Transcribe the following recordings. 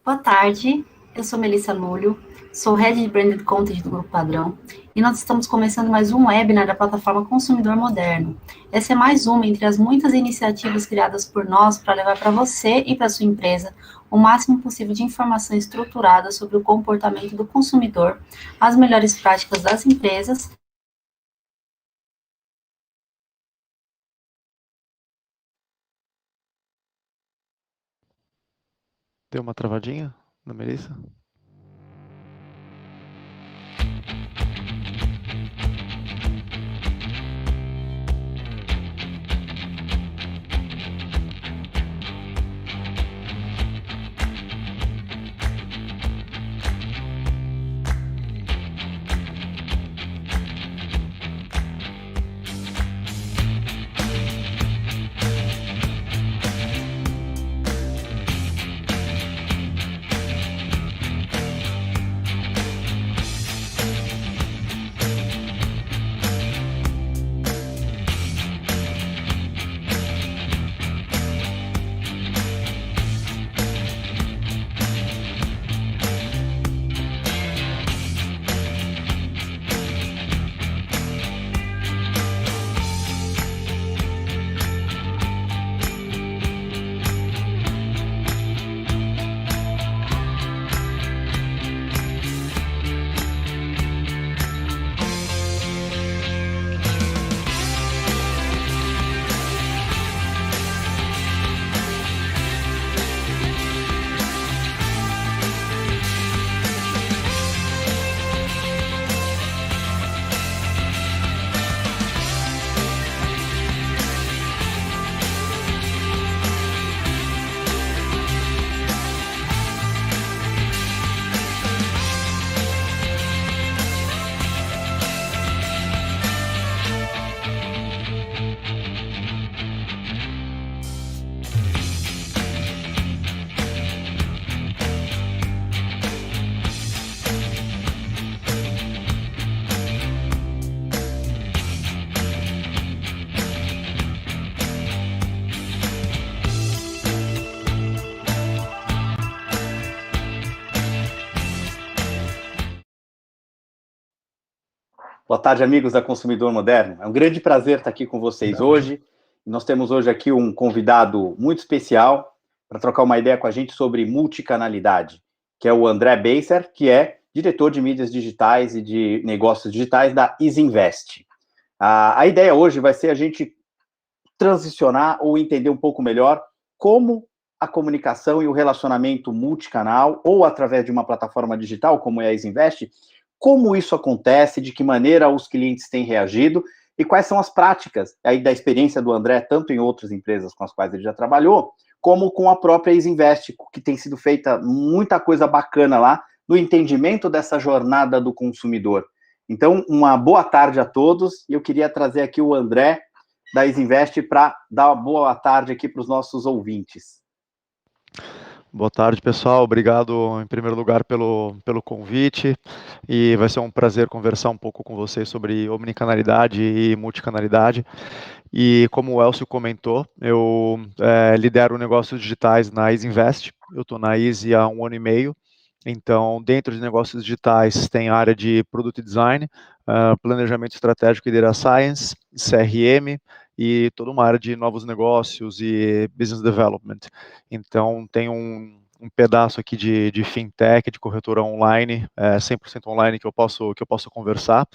Boa tarde, eu sou Melissa Nulho, sou Head de Branded Content do Grupo Padrão e nós estamos começando mais um webinar da plataforma Consumidor Moderno. Essa é mais uma entre as muitas iniciativas criadas por nós para levar para você e para sua empresa o máximo possível de informação estruturada sobre o comportamento do consumidor, as melhores práticas das empresas. Deu uma travadinha na Melissa? Boa tarde, amigos da Consumidor Moderno. É um grande prazer estar aqui com vocês hoje. Nós temos hoje aqui um convidado muito especial para trocar uma ideia com a gente sobre multicanalidade, que é o André Beisser, que é diretor de mídias digitais e de negócios digitais da Isinvest. A ideia hoje vai ser a gente transicionar ou entender um pouco melhor como a comunicação e o relacionamento multicanal ou através de uma plataforma digital, como é a Isinvest, como isso acontece, de que maneira os clientes têm reagido e quais são as práticas aí da experiência do André, tanto em outras empresas com as quais ele já trabalhou, como com a própria Isinvest, que tem sido feita muita coisa bacana lá no entendimento dessa jornada do consumidor. Então, uma boa tarde a todos e eu queria trazer aqui o André da Isinvest para dar uma boa tarde aqui para os nossos ouvintes. Boa tarde, pessoal. Obrigado, em primeiro lugar, pelo convite. E vai ser um prazer conversar um pouco com vocês sobre omnicanalidade e multicanalidade. E como o Elcio comentou, eu lidero negócios digitais na Isinvest. Eu estou na Isi há 1 ano e meio. Então, dentro de negócios digitais, tem a área de Product Design, planejamento estratégico e Data Science, CRM, e toda uma área de novos negócios e Business Development. Então, tem um pedaço aqui de fintech, de corretora online, 100% online, que eu posso conversar.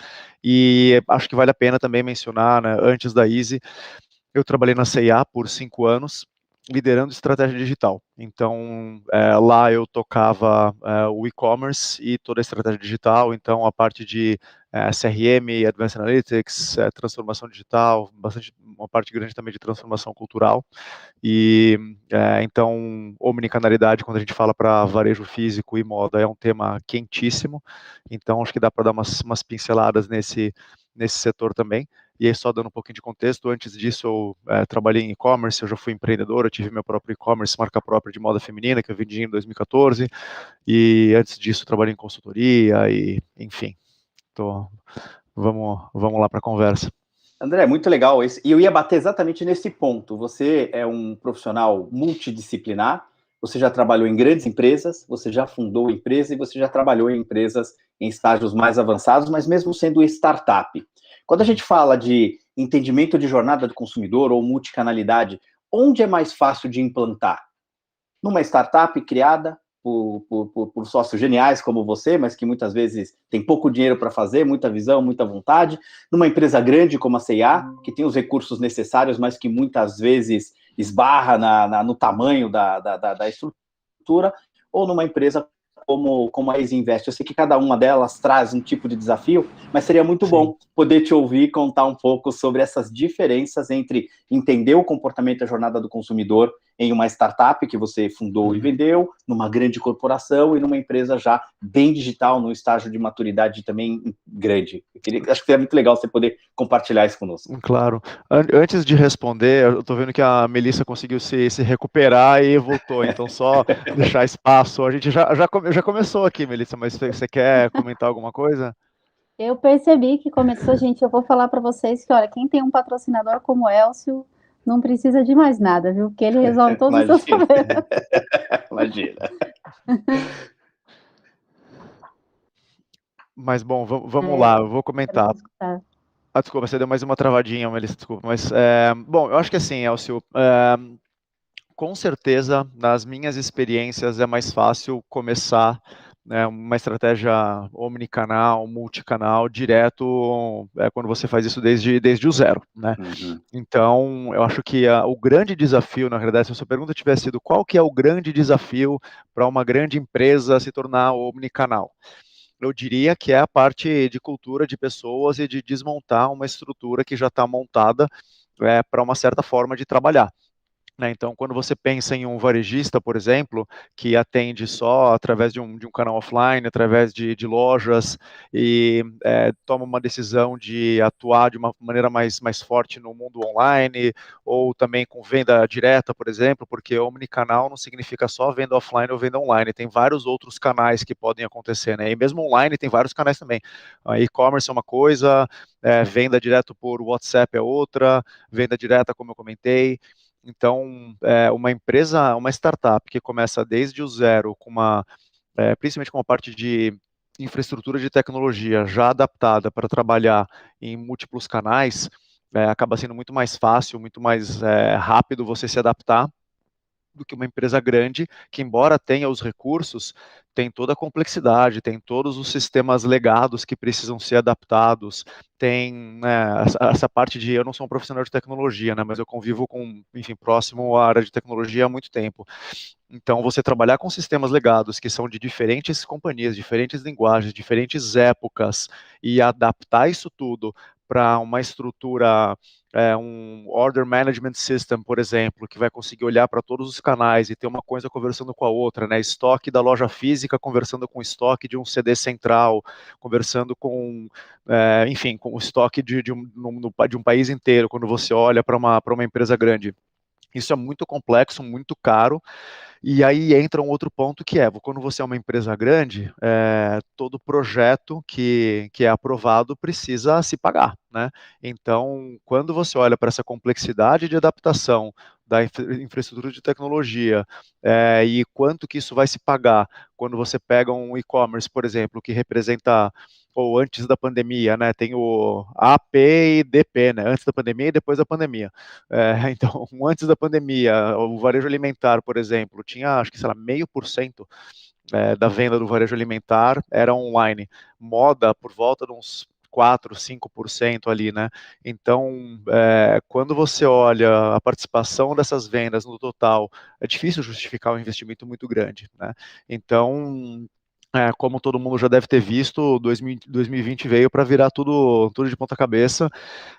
E acho que vale a pena também mencionar, né, antes da Isi, eu trabalhei na C&A por 5 anos, liderando estratégia digital. Então, lá eu tocava o e-commerce e toda a estratégia digital, então a parte de CRM, Advanced Analytics, transformação digital, uma parte grande também de transformação cultural. E então, omnicanalidade, quando a gente fala para varejo físico e moda, é um tema quentíssimo. Então, acho que dá para dar umas pinceladas nesse setor também. E aí, só dando um pouquinho de contexto, antes disso eu trabalhei em e-commerce, eu já fui empreendedor, eu tive meu próprio e-commerce, marca própria de moda feminina, que eu vendi em 2014, e antes disso trabalhei em consultoria, e enfim, vamos lá para a conversa. André, muito legal. E eu ia bater exatamente nesse ponto. Você é um profissional multidisciplinar, você já trabalhou em grandes empresas, você já fundou empresa e você já trabalhou em empresas em estágios mais avançados, mas mesmo sendo startup. Quando a gente fala de entendimento de jornada do consumidor ou multicanalidade, onde é mais fácil de implantar? Numa startup criada por sócios geniais como você, mas que muitas vezes tem pouco dinheiro para fazer, muita visão, muita vontade. Numa empresa grande como a C&A, que tem os recursos necessários, mas que muitas vezes esbarra no tamanho da estrutura, ou numa empresa como a Easy Invest. Eu sei que cada uma delas traz um tipo de desafio, mas seria muito bom poder te ouvir contar um pouco sobre essas diferenças entre entender o comportamento da jornada do consumidor em uma startup que você fundou e vendeu, numa grande corporação e numa empresa já bem digital, num estágio de maturidade também grande. Acho que seria muito legal você poder compartilhar isso conosco. Claro. Antes de responder, eu estou vendo que a Melissa conseguiu se recuperar e voltou, então só deixar espaço. A gente já começou aqui, Melissa, mas você quer comentar alguma coisa? Eu percebi que começou, gente. Eu vou falar para vocês que, olha, quem tem um patrocinador como o Elcio não precisa de mais nada, viu? Porque ele resolve todos os seus problemas. Imagina. Mas, bom, vamos lá, eu vou comentar. Desculpa, você deu mais uma travadinha, Melissa, desculpa. Mas, bom, eu acho que assim, Elcio, com certeza, nas minhas experiências, é mais fácil começar uma estratégia omnicanal, multicanal, direto, quando você faz isso desde o zero, né? Uhum. Então, eu acho que o grande desafio, na realidade, se a sua pergunta tivesse sido qual que é o grande desafio para uma grande empresa se tornar omnicanal? Eu diria que é a parte de cultura de pessoas e de desmontar uma estrutura que já está montada para uma certa forma de trabalhar. Então, quando você pensa em um varejista, por exemplo, que atende só através de um canal offline, através de lojas, e toma uma decisão de atuar de uma maneira mais forte no mundo online, ou também com venda direta, por exemplo, porque omnicanal não significa só venda offline ou venda online, tem vários outros canais que podem acontecer, né? E mesmo online tem vários canais também. E-commerce é uma coisa, venda direto por WhatsApp é outra, venda direta, como eu comentei. Então, uma empresa, uma startup que começa desde o zero, principalmente com uma parte de infraestrutura de tecnologia já adaptada para trabalhar em múltiplos canais, acaba sendo muito mais fácil, muito mais rápido você se adaptar do que uma empresa grande, que embora tenha os recursos, tem toda a complexidade, tem todos os sistemas legados que precisam ser adaptados, tem essa parte de, eu não sou um profissional de tecnologia, né, mas eu convivo próximo à área de tecnologia há muito tempo. Então, você trabalhar com sistemas legados que são de diferentes companhias, diferentes linguagens, diferentes épocas, e adaptar isso tudo para uma estrutura, um Order Management System, por exemplo, que vai conseguir olhar para todos os canais e ter uma coisa conversando com a outra, né? Estoque da loja física conversando com o estoque de um CD central, conversando com, com o estoque de um país inteiro, quando você olha para uma empresa grande. Isso é muito complexo, muito caro. E aí entra um outro ponto que quando você é uma empresa grande, todo projeto que é aprovado precisa se pagar, né? Então, quando você olha para essa complexidade de adaptação da infraestrutura de tecnologia e quanto que isso vai se pagar quando você pega um e-commerce, por exemplo, que representa, ou antes da pandemia, né, tem o AP e DP, né, antes da pandemia e depois da pandemia. Então, antes da pandemia, o varejo alimentar, por exemplo, tinha, acho que, 0,5% da venda do varejo alimentar era online. Moda, por volta de uns 4, 5% ali, né? Então, quando você olha a participação dessas vendas no total, é difícil justificar um investimento muito grande, né? Então, como todo mundo já deve ter visto, 2020 veio para virar tudo de ponta cabeça,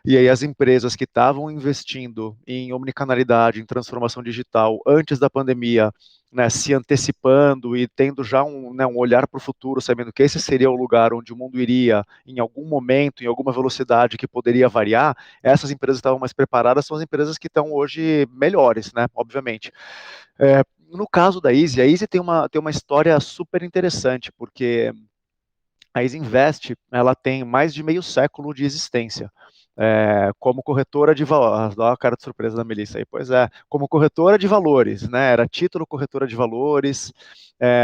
e aí as empresas que estavam investindo em omnicanalidade, em transformação digital antes da pandemia, né, se antecipando e tendo já um olhar para o futuro, sabendo que esse seria o lugar onde o mundo iria em algum momento, em alguma velocidade que poderia variar, essas empresas estavam mais preparadas, são as empresas que estão hoje melhores, né, obviamente. No caso da Easy, a Easy tem uma história super interessante, porque a Easy Invest, ela tem mais de meio século de existência. como corretora de valores, dá uma cara de surpresa da Melissa aí, pois é, como corretora de valores, né, era título corretora de valores,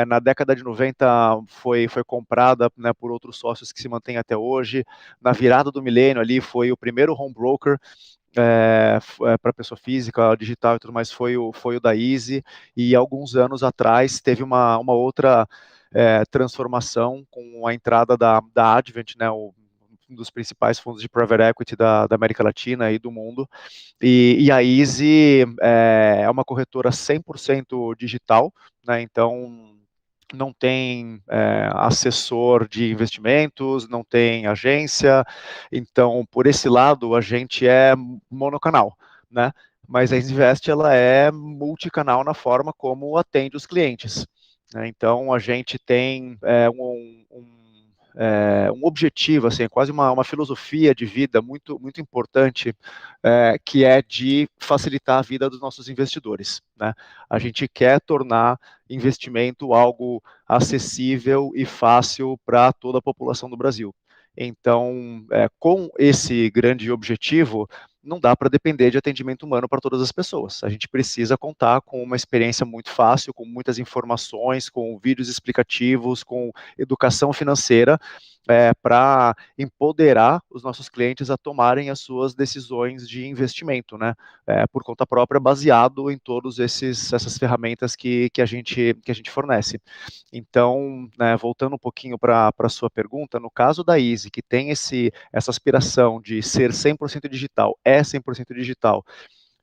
na década de 90 foi comprada, né, por outros sócios que se mantêm até hoje, na virada do milênio ali foi o primeiro home broker, para pessoa física, digital e tudo mais, foi o da Easy, e alguns anos atrás teve uma outra transformação com a entrada da Advent, né, um dos principais fundos de private equity da América Latina e do mundo, e a Easy é uma corretora 100% digital, né, então não tem assessor de investimentos, não tem agência, então por esse lado a gente é monocanal, né? Mas a Isinvest ela é multicanal na forma como atende os clientes, né? Então a gente tem um objetivo, assim, quase uma filosofia de vida muito importante, que é de facilitar a vida dos nossos investidores, né? A gente quer tornar investimento algo acessível e fácil para toda a população do Brasil. Então, com esse grande objetivo, não dá para depender de atendimento humano para todas as pessoas. A gente precisa contar com uma experiência muito fácil, com muitas informações, com vídeos explicativos, com educação financeira, para empoderar os nossos clientes a tomarem as suas decisões de investimento, né, por conta própria, baseado em todas essas ferramentas que a gente fornece. Então, né, voltando um pouquinho para a sua pergunta, no caso da Easy, que tem essa aspiração de ser 100% digital, 100% digital,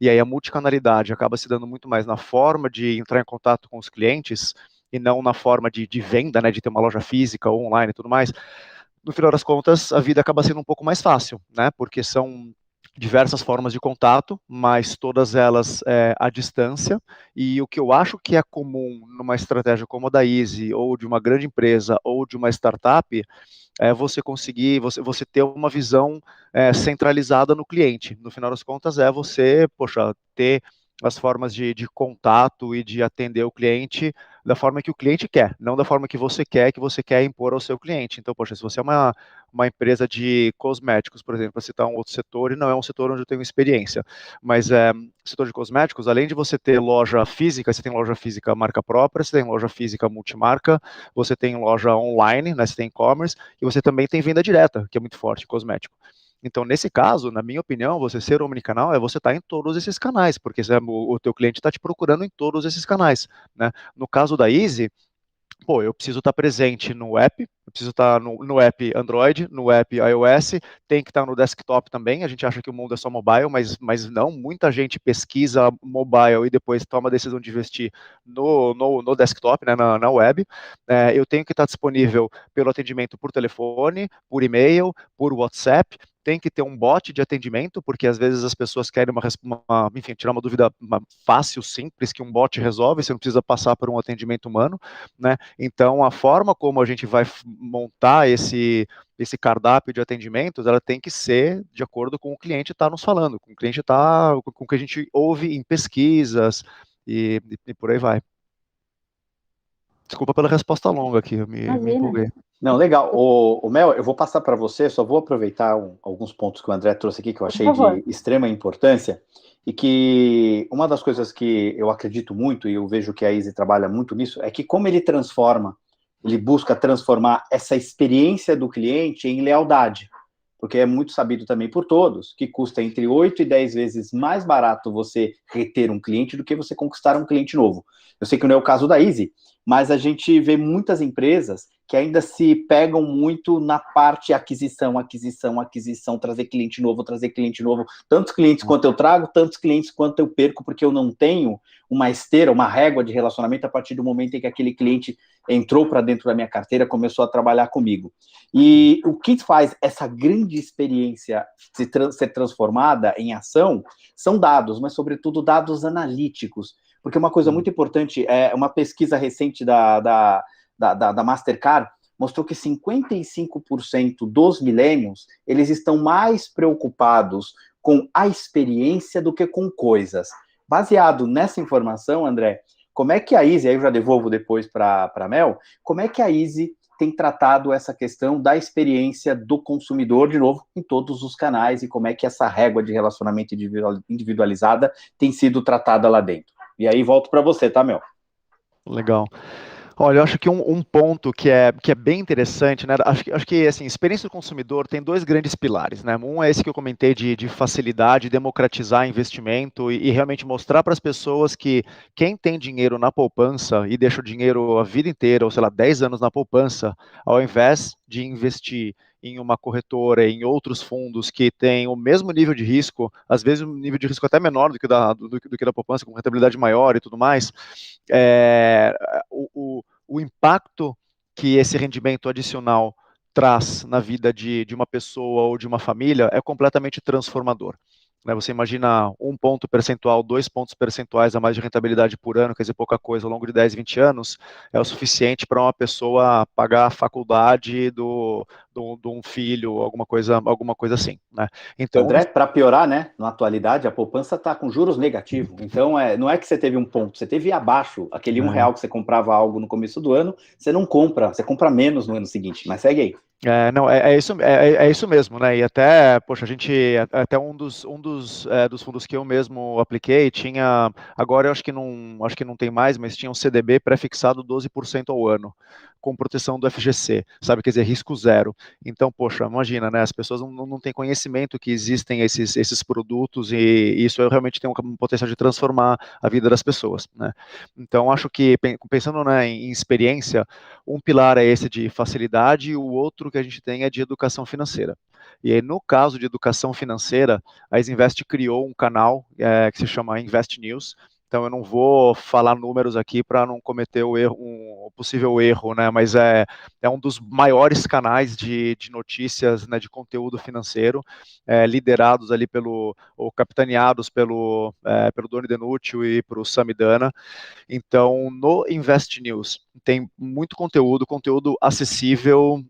e aí a multicanalidade acaba se dando muito mais na forma de entrar em contato com os clientes, e não na forma de venda, né, de ter uma loja física ou online e tudo mais, no final das contas, a vida acaba sendo um pouco mais fácil, né, porque são diversas formas de contato, mas todas elas à distância, e o que eu acho que é comum numa estratégia como a da Easy, ou de uma grande empresa, ou de uma startup, é você conseguir, você ter uma visão centralizada no cliente. No final das contas, é você, ter as formas de contato e de atender o cliente da forma que o cliente quer, não da forma que você quer impor ao seu cliente. Então, se você é uma empresa de cosméticos, por exemplo, para citar um outro setor, e não é um setor onde eu tenho experiência, mas setor de cosméticos, além de você ter loja física, você tem loja física marca própria, você tem loja física multimarca, você tem loja online, né, você tem e-commerce, e você também tem venda direta, que é muito forte em cosmético. Então, nesse caso, na minha opinião, você ser omnicanal é você estar em todos esses canais, porque o teu cliente está te procurando em todos esses canais, né? No caso da Easy, eu preciso estar presente no app, eu preciso estar no app Android, no app iOS, tem que estar no desktop também. A gente acha que o mundo é só mobile, mas não, muita gente pesquisa mobile e depois toma a decisão de investir no desktop, né, na web. Eu tenho que estar disponível pelo atendimento por telefone, por e-mail, por WhatsApp. Tem que ter um bot de atendimento, porque às vezes as pessoas querem enfim, tirar uma dúvida fácil, simples, que um bot resolve, você não precisa passar por um atendimento humano, né? Então, a forma como a gente vai montar esse cardápio de atendimentos, ela tem que ser de acordo com o cliente está nos falando, com o que a gente ouve em pesquisas e por aí vai. Desculpa pela resposta longa aqui, eu me empolguei. Não, legal. O Mel, eu vou passar para você, só vou aproveitar alguns pontos que o André trouxe aqui, que eu achei de extrema importância, e que uma das coisas que eu acredito muito, e eu vejo que a Easy trabalha muito nisso, é que como ele busca transformar essa experiência do cliente em lealdade, porque é muito sabido também por todos, que custa entre 8 e 10 vezes mais barato você reter um cliente do que você conquistar um cliente novo. Eu sei que não é o caso da Easy, mas a gente vê muitas empresas que ainda se pegam muito na parte aquisição, trazer cliente novo. Tantos clientes quanto eu trago, tantos clientes quanto eu perco, porque eu não tenho uma esteira, uma régua de relacionamento a partir do momento em que aquele cliente entrou para dentro da minha carteira, começou a trabalhar comigo. E o que faz essa grande experiência ser transformada em ação são dados, mas sobretudo dados analíticos. Porque uma coisa muito importante, uma pesquisa recente da Mastercard mostrou que 55% dos millennials, eles estão mais preocupados com a experiência do que com coisas. Baseado nessa informação, André, como é que a Easy, aí eu já devolvo depois para a Mel, como é que a Easy tem tratado essa questão da experiência do consumidor, de novo, em todos os canais, e como é que essa régua de relacionamento individualizada tem sido tratada lá dentro. E aí volto para você, tá, Mel? Legal. Olha, eu acho que um ponto que é bem interessante, né? Acho que assim, experiência do consumidor tem dois grandes pilares, né? Um é esse que eu comentei de facilidade, democratizar investimento e realmente mostrar para as pessoas que quem tem dinheiro na poupança e deixa o dinheiro a vida inteira, ou sei lá, 10 anos na poupança, ao invés de investir em uma corretora, em outros fundos que têm o mesmo nível de risco, às vezes um nível de risco até menor do que da poupança, com rentabilidade maior e tudo mais, o impacto que esse rendimento adicional traz na vida de uma pessoa ou de uma família é completamente transformador. Você imagina 1 ponto percentual, 2 pontos percentuais a mais de rentabilidade por ano, quer dizer, pouca coisa, ao longo de 10, 20 anos, é o suficiente para uma pessoa pagar a faculdade de um filho, alguma coisa assim, né? Então, André, para piorar, né, na atualidade, a poupança está com juros negativos. Então, não é que você teve um ponto, você teve abaixo, aquele R$1 que você comprava algo no começo do ano, você não compra, você compra menos no ano seguinte, mas segue aí. Não, é isso mesmo, né? E até, poxa, até um dos fundos que eu mesmo apliquei tinha, agora eu acho que não tem mais, mas tinha um CDB pré-fixado 12% ao ano, com proteção do FGC, sabe? Quer dizer, risco zero. Então, poxa, imagina, né? As pessoas não têm conhecimento que existem esses produtos e isso realmente tem um potencial de transformar a vida das pessoas, né? Então, acho que, pensando, né, em experiência, um pilar é esse de facilidade e o outro que a gente tem é de educação financeira. E aí, no caso de educação financeira, a Isinvest criou um canal que se chama Invest News. Então, eu não vou falar números aqui para não cometer um possível erro, né? Mas é um dos maiores canais de notícias, né, de conteúdo financeiro, liderados ali ou capitaneados pelo Doni Denútil e pelo Samidana. Então, no Invest News tem muito conteúdo acessível,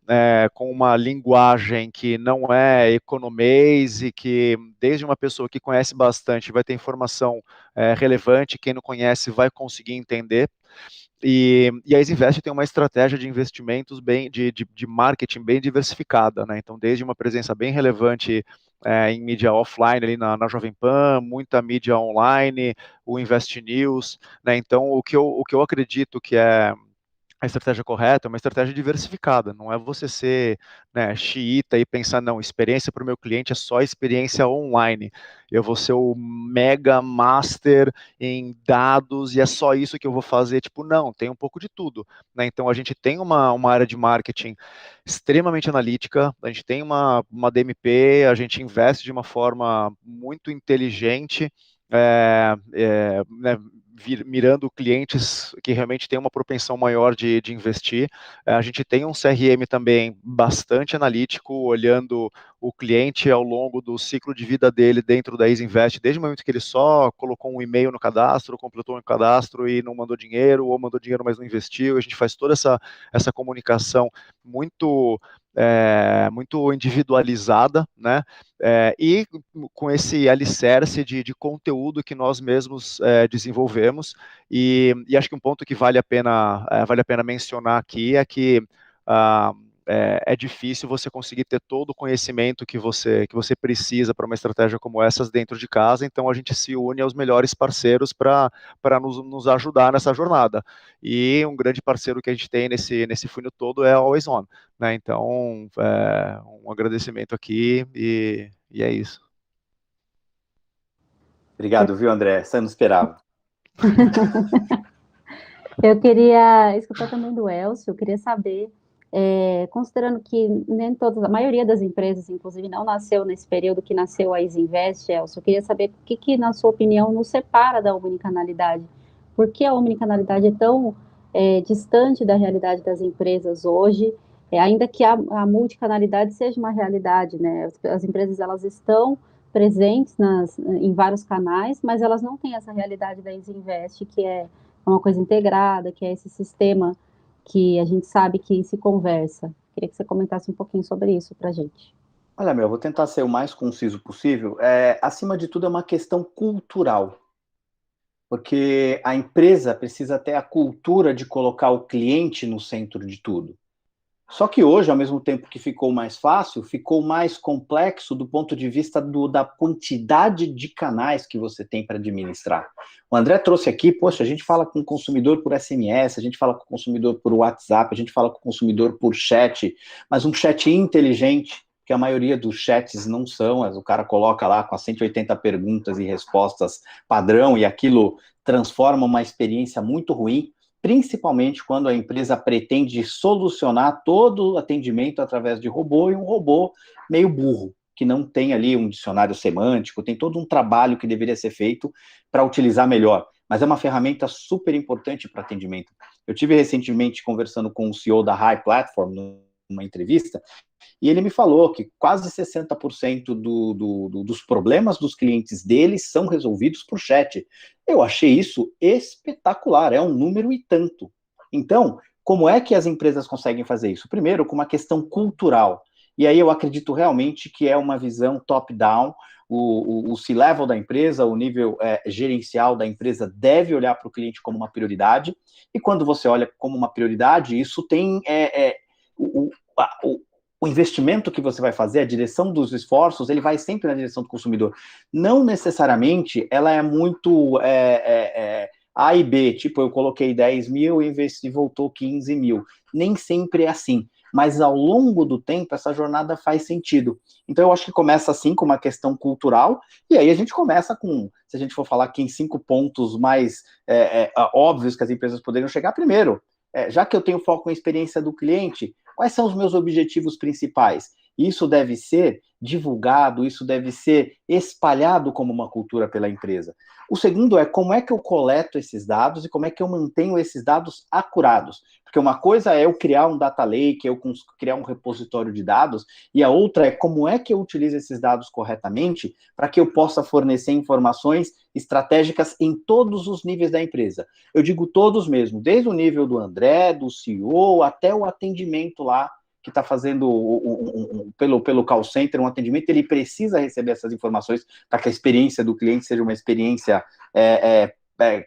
com uma linguagem que não é economês e que, desde uma pessoa que conhece bastante, vai ter informação relevante, quem não conhece vai conseguir entender. E a Isinvest tem uma estratégia de investimentos de marketing bem diversificada, né? Então, desde uma presença bem relevante em mídia offline, ali na Jovem Pan, muita mídia online, o Invest News, né? Então, o que eu acredito que é a estratégia correta é uma estratégia diversificada, não é você ser, né, xiita e pensar, não, experiência para o meu cliente é só experiência online, eu vou ser o mega master em dados e é só isso que eu vou fazer, tipo, não, tem um pouco de tudo, né? Então a gente tem uma área de marketing extremamente analítica, a gente tem uma DMP, a gente investe de uma forma muito inteligente, né, mirando clientes que realmente têm uma propensão maior de investir. A gente tem um CRM também bastante analítico, olhando o cliente ao longo do ciclo de vida dele dentro da Isinvest, desde o momento que ele só colocou um e-mail no cadastro, completou um cadastro e não mandou dinheiro, ou mandou dinheiro, mas não investiu. A gente faz toda essa comunicação muito individualizada, né? E com esse alicerce de conteúdo que nós mesmos desenvolvemos, e acho que um ponto que vale a pena mencionar aqui é que é difícil você conseguir ter todo o conhecimento que você precisa para uma estratégia como essas dentro de casa, então a gente se une aos melhores parceiros para nos ajudar nessa jornada. E um grande parceiro que a gente tem nesse funil todo é a Always On, né? Então, um agradecimento aqui e é isso. Obrigado, viu, André? Você não esperava. Eu queria escutar também do Elcio, eu queria saber, considerando que nem todas, a maioria das empresas, inclusive, não nasceu nesse período que nasceu a Isinvest, Elcio, eu queria saber o que, na sua opinião, nos separa da omnicanalidade. Por que a omnicanalidade é tão distante da realidade das empresas hoje, ainda que a multicanalidade seja uma realidade, né? As empresas, elas estão presentes em vários canais, mas elas não têm essa realidade da Isinvest, que é uma coisa integrada, que é esse sistema que a gente sabe que se conversa. Queria que você comentasse um pouquinho sobre isso para a gente. Olha, eu vou tentar ser o mais conciso possível. Acima de tudo, é uma questão cultural. Porque a empresa precisa ter a cultura de colocar o cliente no centro de tudo. Só que hoje, ao mesmo tempo que ficou mais fácil, ficou mais complexo do ponto de vista da quantidade de canais que você tem para administrar. O André trouxe aqui, poxa, a gente fala com o consumidor por SMS, a gente fala com o consumidor por WhatsApp, a gente fala com o consumidor por chat, mas um chat inteligente, que a maioria dos chats não são, o cara coloca lá com as 180 perguntas e respostas padrão, e aquilo transforma uma experiência muito ruim, principalmente quando a empresa pretende solucionar todo o atendimento através de robô, e um robô meio burro, que não tem ali um dicionário semântico, tem todo um trabalho que deveria ser feito para utilizar melhor. Mas é uma ferramenta super importante para atendimento. Eu tive recentemente conversando com o CEO da High Platform, numa entrevista, e ele me falou que quase 60% dos problemas dos clientes deles são resolvidos por chat. Eu achei isso espetacular, é um número e tanto. Então, como é que as empresas conseguem fazer isso? Primeiro, com uma questão cultural. E aí eu acredito realmente que é uma visão top-down. O C-level da empresa, o nível gerencial da empresa deve olhar para o cliente como uma prioridade. E quando você olha como uma prioridade, isso tem o investimento que você vai fazer, a direção dos esforços, ele vai sempre na direção do consumidor. Não necessariamente ela é muito A e B, tipo, eu coloquei 10 mil e voltou 15 mil. Nem sempre é assim. Mas ao longo do tempo, essa jornada faz sentido. Então, eu acho que começa assim, com uma questão cultural, e aí a gente começa com, se a gente for falar aqui em 5 pontos mais óbvios que as empresas poderiam chegar, primeiro, já que eu tenho foco em experiência do cliente, quais são os meus objetivos principais? Isso deve ser divulgado, isso deve ser espalhado como uma cultura pela empresa. O segundo é como é que eu coleto esses dados e como é que eu mantenho esses dados acurados. Porque uma coisa é eu criar um data lake, eu criar um repositório de dados, e a outra é como é que eu utilizo esses dados corretamente para que eu possa fornecer informações estratégicas em todos os níveis da empresa. Eu digo todos mesmo, desde o nível do André, do CEO, até o atendimento lá, que está fazendo pelo call center, um atendimento, ele precisa receber essas informações para que a experiência do cliente seja uma experiência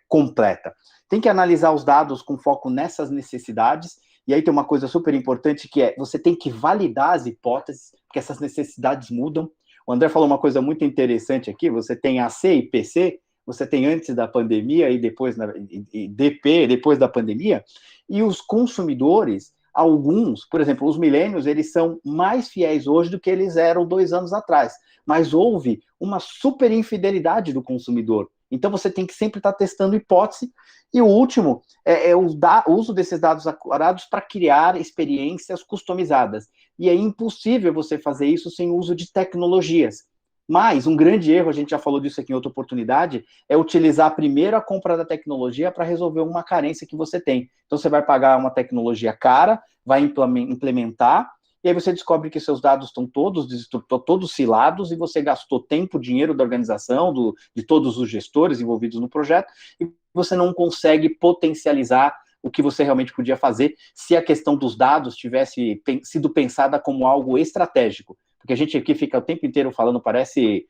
completa. Tem que analisar os dados com foco nessas necessidades, e aí tem uma coisa super importante que é, você tem que validar as hipóteses, porque essas necessidades mudam. O André falou uma coisa muito interessante aqui, você tem AC e PC, você tem antes da pandemia e depois DP, depois da pandemia, e os consumidores, alguns, por exemplo, os milênios, eles são mais fiéis hoje do que eles eram 2 anos atrás, mas houve uma super infidelidade do consumidor. Então você tem que sempre estar testando hipótese. E o último é o uso desses dados acurados para criar experiências customizadas. E é impossível você fazer isso sem o uso de tecnologias. Mas um grande erro, a gente já falou disso aqui em outra oportunidade, é utilizar primeiro a compra da tecnologia para resolver uma carência que você tem. Então você vai pagar uma tecnologia cara, vai implementar, e aí você descobre que seus dados estão todos cilados, e você gastou tempo, dinheiro da organização, de todos os gestores envolvidos no projeto, e você não consegue potencializar o que você realmente podia fazer se a questão dos dados tivesse sido pensada como algo estratégico. Porque a gente aqui fica o tempo inteiro falando, parece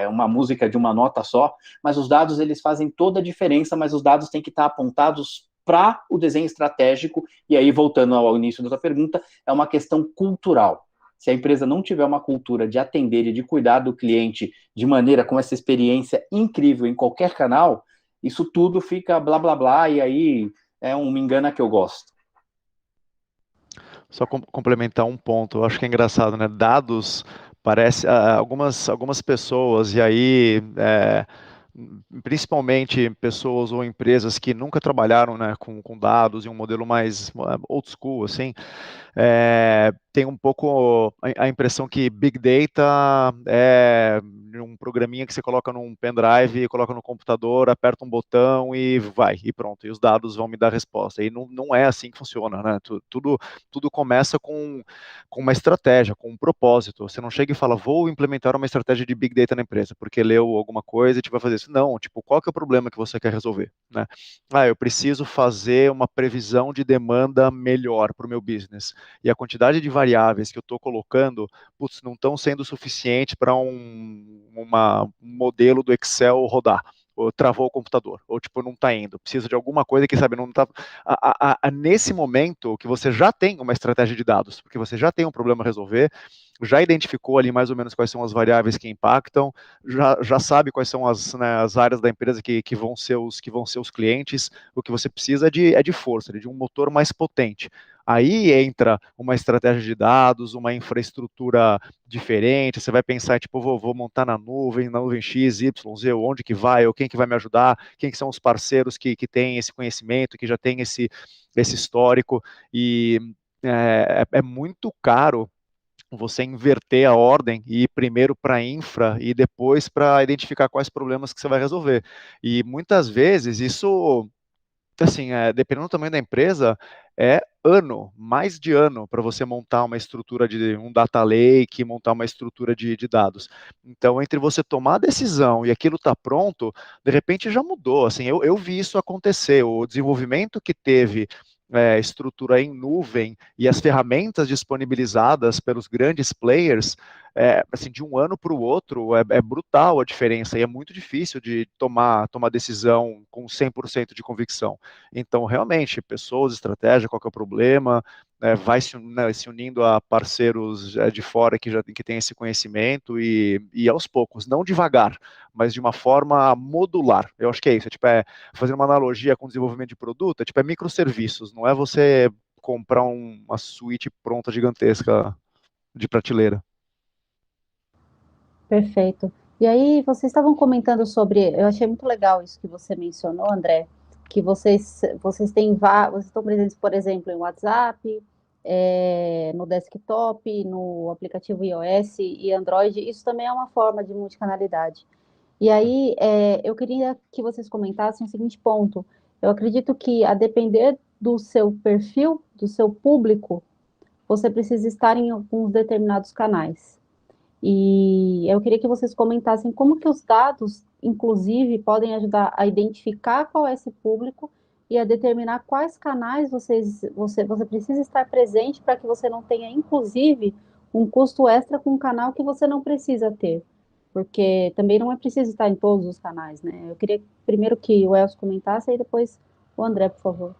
uma música de uma nota só, mas os dados, eles fazem toda a diferença, mas os dados têm que estar apontados para o desenho estratégico, e aí, voltando ao início da sua pergunta, é uma questão cultural. Se a empresa não tiver uma cultura de atender e de cuidar do cliente de maneira com essa experiência incrível em qualquer canal, isso tudo fica blá, blá, blá, e aí é um me engana que eu gosto. Só complementar um ponto, eu acho que é engraçado, né? Dados, parece, algumas pessoas, e aí, principalmente pessoas ou empresas que nunca trabalharam, né, com dados e um modelo mais old school, assim, tem um pouco a impressão que Big Data é um programinha que você coloca num pendrive, coloca no computador, aperta um botão e vai, e pronto, e os dados vão me dar resposta. E não é assim que funciona, né? Tudo começa com uma estratégia, com um propósito. Você não chega e fala, vou implementar uma estratégia de Big Data na empresa, porque leu alguma coisa e te vai fazer isso. Não, tipo, qual que é o problema que você quer resolver, né? Eu preciso fazer uma previsão de demanda melhor para o meu business. E a quantidade de variáveis que eu estou colocando, não estão sendo suficiente para um modelo do Excel rodar. ou travou o computador, ou tipo, não está indo, precisa de alguma coisa que, sabe, não está... Nesse momento que você já tem uma estratégia de dados, porque você já tem um problema a resolver, já identificou ali mais ou menos quais são as variáveis que impactam, já sabe quais são as áreas da empresa que vão ser os clientes, o que você precisa é de força, de um motor mais potente. Aí entra uma estratégia de dados, uma infraestrutura diferente, você vai pensar, tipo, vou montar na nuvem X, Y, Z, onde que vai, ou quem que vai me ajudar, quem que são os parceiros que têm esse conhecimento, que já tem esse histórico, e é muito caro você inverter a ordem e ir primeiro para a infra e depois para identificar quais problemas que você vai resolver. E muitas vezes isso, assim, dependendo do tamanho da empresa, é mais de ano para você montar uma estrutura de um data lake, montar uma estrutura de dados. Então, entre você tomar a decisão e aquilo estar pronto, de repente já mudou. Assim, eu vi isso acontecer. O desenvolvimento que teve estrutura em nuvem e as ferramentas disponibilizadas pelos grandes players, assim, de um ano para o outro, é brutal a diferença e é muito difícil de tomar decisão com 100% de convicção. Então, realmente, pessoas, estratégia, qual que é o problema, vai se unindo a parceiros de fora que tem esse conhecimento e aos poucos, não devagar, mas de uma forma modular. Eu acho que é isso, fazer uma analogia com o desenvolvimento de produto, é microserviços, não é você comprar uma suíte pronta gigantesca de prateleira. Perfeito. E aí, vocês estavam comentando sobre, eu achei muito legal isso que você mencionou, André, que vocês estão presentes, por exemplo, em WhatsApp, no desktop, no aplicativo iOS e Android, isso também é uma forma de multicanalidade. E aí, eu queria que vocês comentassem o seguinte ponto. Eu acredito que, a depender do seu perfil, do seu público, você precisa estar em alguns determinados canais. E eu queria que vocês comentassem como que os dados, inclusive, podem ajudar a identificar qual é esse público e a determinar quais canais você precisa estar presente para que você não tenha, inclusive, um custo extra com um canal que você não precisa ter. Porque também não é preciso estar em todos os canais, né? Eu queria primeiro que o Elcio comentasse e depois o André, por favor.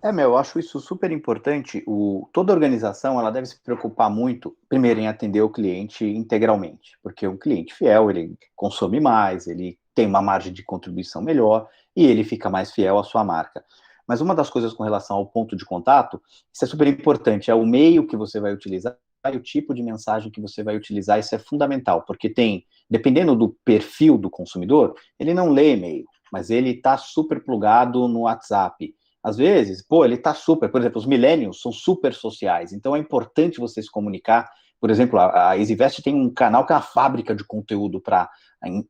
Eu acho isso super importante. Toda organização ela deve se preocupar muito, primeiro, em atender o cliente integralmente, porque um cliente fiel, ele consome mais, ele tem uma margem de contribuição melhor e ele fica mais fiel à sua marca. Mas uma das coisas com relação ao ponto de contato, isso é super importante, é o meio que você vai utilizar e o tipo de mensagem que você vai utilizar, isso é fundamental, porque dependendo do perfil do consumidor, ele não lê e-mail, mas ele está super plugado no WhatsApp. Às vezes, ele tá super, por exemplo, os millennials são super sociais, então é importante você se comunicar. Por exemplo, a EasyVest tem um canal que é uma fábrica de conteúdo para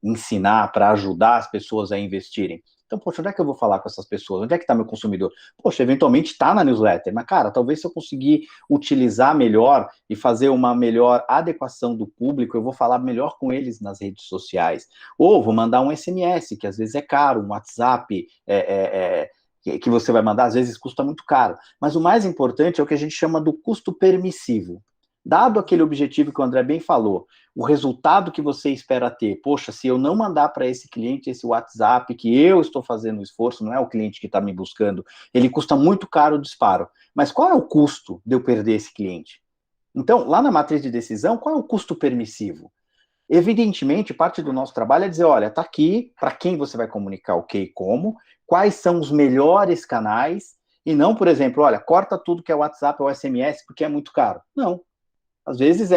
ensinar, para ajudar as pessoas a investirem. Então, poxa, onde é que eu vou falar com essas pessoas? Onde é que está meu consumidor? Poxa, eventualmente está na newsletter, mas, cara, talvez se eu conseguir utilizar melhor e fazer uma melhor adequação do público, eu vou falar melhor com eles nas redes sociais. Ou vou mandar um SMS, que às vezes é caro, um WhatsApp, que você vai mandar, às vezes custa muito caro. Mas o mais importante é o que a gente chama do custo permissivo. Dado aquele objetivo que o André bem falou, o resultado que você espera ter, poxa, se eu não mandar para esse cliente esse WhatsApp, que eu estou fazendo o esforço, não é o cliente que está me buscando, ele custa muito caro o disparo. Mas qual é o custo de eu perder esse cliente? Então, lá na matriz de decisão, qual é o custo permissivo? Evidentemente, parte do nosso trabalho é dizer, olha, está aqui para quem você vai comunicar o que e como, quais são os melhores canais, e não, por exemplo, olha, corta tudo que é WhatsApp ou SMS porque é muito caro. Não. Às vezes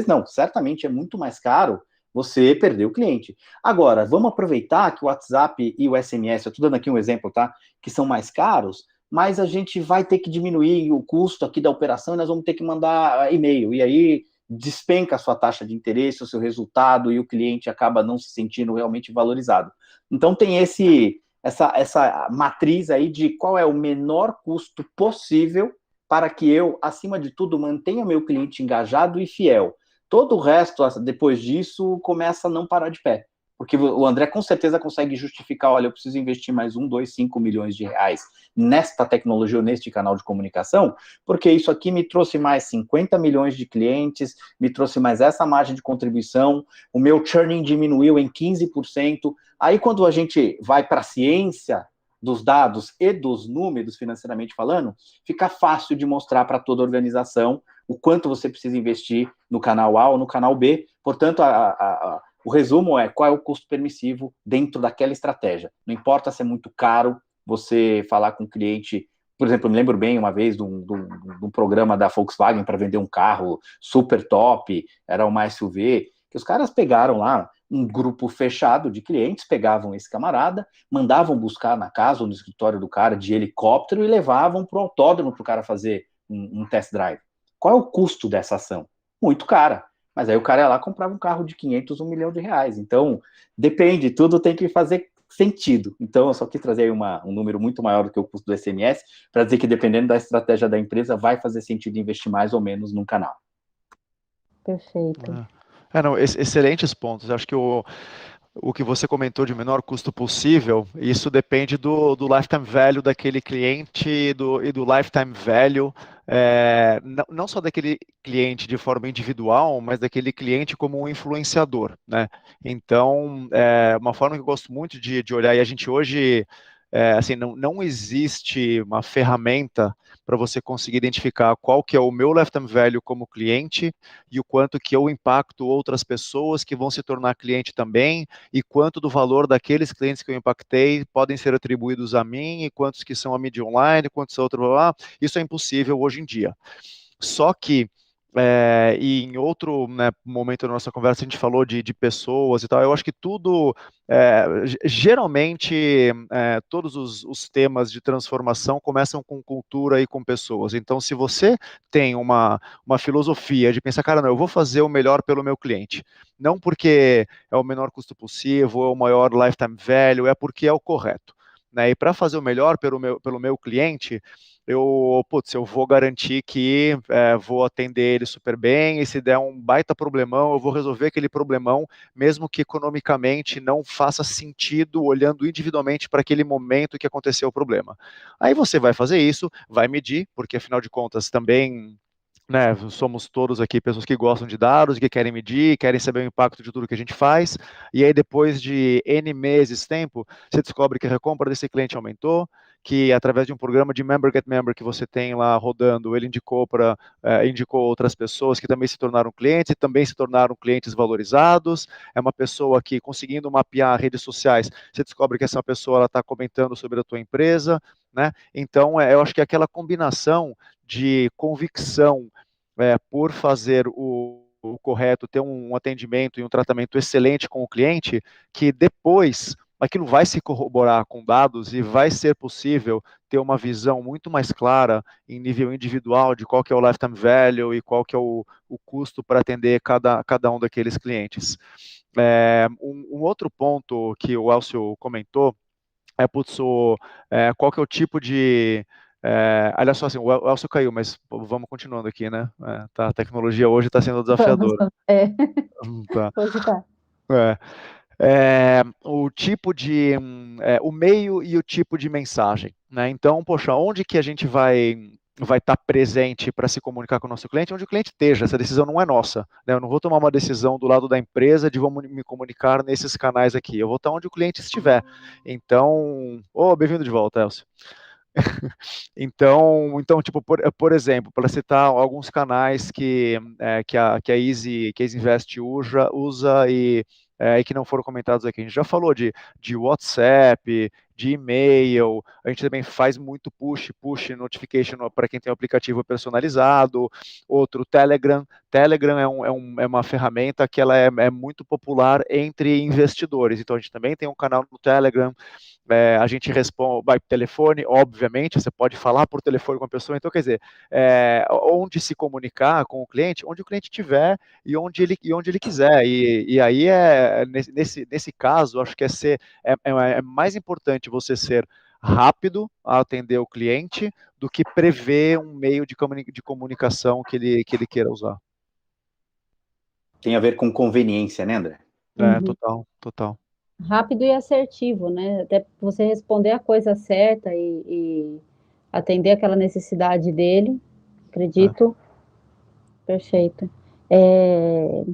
não, certamente é muito mais caro você perder o cliente. Agora, vamos aproveitar que o WhatsApp e o SMS, eu estou dando aqui um exemplo, tá? Que são mais caros, mas a gente vai ter que diminuir o custo aqui da operação e nós vamos ter que mandar e-mail. E aí despenca a sua taxa de interesse, o seu resultado, e o cliente acaba não se sentindo realmente valorizado. Então tem essa matriz aí de qual é o menor custo possível para que eu, acima de tudo, mantenha meu cliente engajado e fiel. Todo o resto, depois disso, começa a não parar de pé. porque o André com certeza consegue justificar, olha, eu preciso investir mais 1, 2, 5 milhões de reais nesta tecnologia ou neste canal de comunicação, porque isso aqui me trouxe mais 50 milhões de clientes, me trouxe mais essa margem de contribuição, o meu churning diminuiu em 15%. Aí quando a gente vai para a ciência dos dados e dos números, financeiramente falando, fica fácil de mostrar para toda a organização o quanto você precisa investir no canal A ou no canal B. Portanto, o resumo é qual é o custo permissivo dentro daquela estratégia. Não importa se é muito caro você falar com o cliente. Por exemplo, eu me lembro bem uma vez de um programa da Volkswagen para vender um carro super top, era uma SUV, que os caras pegaram lá um grupo fechado de clientes, pegavam esse camarada, mandavam buscar na casa ou no escritório do cara de helicóptero e levavam para o autódromo para o cara fazer um test drive. Qual é o custo dessa ação? Muito cara. Mas aí o cara ia lá e comprava um carro de 500, 1 milhão de reais. Então, depende, tudo tem que fazer sentido. Então, eu só quis trazer aí um número muito maior do que o custo do SMS, para dizer que dependendo da estratégia da empresa, vai fazer sentido investir mais ou menos num canal. Perfeito. Não, excelentes pontos. Acho que o que você comentou de menor custo possível, isso depende do lifetime value daquele cliente e do lifetime value, não só daquele cliente de forma individual, mas daquele cliente como um influenciador, né? Então, uma forma que eu gosto muito de olhar, e a gente hoje, assim, não existe uma ferramenta para você conseguir identificar qual que é o meu lifetime value como cliente e o quanto que eu impacto outras pessoas que vão se tornar cliente também, e quanto do valor daqueles clientes que eu impactei podem ser atribuídos a mim, e quantos que são a mídia online, quantos são outro, isso é impossível hoje em dia. Só que e em outro, né, momento da nossa conversa a gente falou de pessoas e tal. Eu acho que tudo, geralmente, todos os temas de transformação começam com cultura e com pessoas. Então, se você tem uma filosofia de pensar, cara, não, eu vou fazer o melhor pelo meu cliente, não porque é o menor custo possível, é o maior lifetime value, é porque é o correto, né? E para fazer o melhor pelo meu cliente, eu vou garantir que vou atender ele super bem, e se der um baita problemão, eu vou resolver aquele problemão, mesmo que economicamente não faça sentido, olhando individualmente para aquele momento que aconteceu o problema. Aí você vai fazer isso, vai medir, porque afinal de contas também, né, somos todos aqui pessoas que gostam de dados, que querem medir, querem saber o impacto de tudo que a gente faz, e aí depois de N meses tempo, você descobre que a recompra desse cliente aumentou, que através de um programa de Member Get Member que você tem lá rodando, ele indicou outras pessoas que também se tornaram clientes e também se tornaram clientes valorizados. É uma pessoa que, conseguindo mapear redes sociais, você descobre que essa pessoa está comentando sobre a tua empresa, né? Então, eu acho que aquela combinação de convicção por fazer o correto, ter um atendimento e um tratamento excelente com o cliente, que depois aquilo vai se corroborar com dados e vai ser possível ter uma visão muito mais clara em nível individual de qual que é o lifetime value e qual que é o custo para atender cada um daqueles clientes. Um outro ponto que o Elcio comentou qual que é o tipo de... olha só, assim, o Elcio caiu, mas vamos continuando aqui, né? A tecnologia hoje está sendo desafiadora. Tá. Hoje tá. O tipo de... o meio e o tipo de mensagem, né? Então, poxa, onde que a gente vai estar presente para se comunicar com o nosso cliente? Onde o cliente esteja. Essa decisão não é nossa, né? Eu não vou tomar uma decisão do lado da empresa de vamos me comunicar nesses canais aqui. Eu vou estar onde o cliente estiver. Então, bem-vindo de volta, Elcio. Então, tipo, por exemplo, para citar alguns canais que a Easy Invest usa e que não foram comentados aqui. A gente já falou de WhatsApp, de e-mail, a gente também faz muito push notification para quem tem um aplicativo personalizado. Outro, Telegram. Telegram é uma ferramenta que ela é muito popular entre investidores, então a gente também tem um canal no Telegram. A gente responde by telefone, obviamente, você pode falar por telefone com a pessoa, então quer dizer, onde se comunicar com o cliente, onde o cliente estiver e onde ele quiser, e aí nesse caso, acho que é mais importante você ser rápido a atender o cliente do que prever um meio de comunicação que ele queira usar. Tem a ver com conveniência, né, André? Total. rápido e assertivo, né? Até você responder a coisa certa e atender aquela necessidade dele, né? acredito, perfeito. É,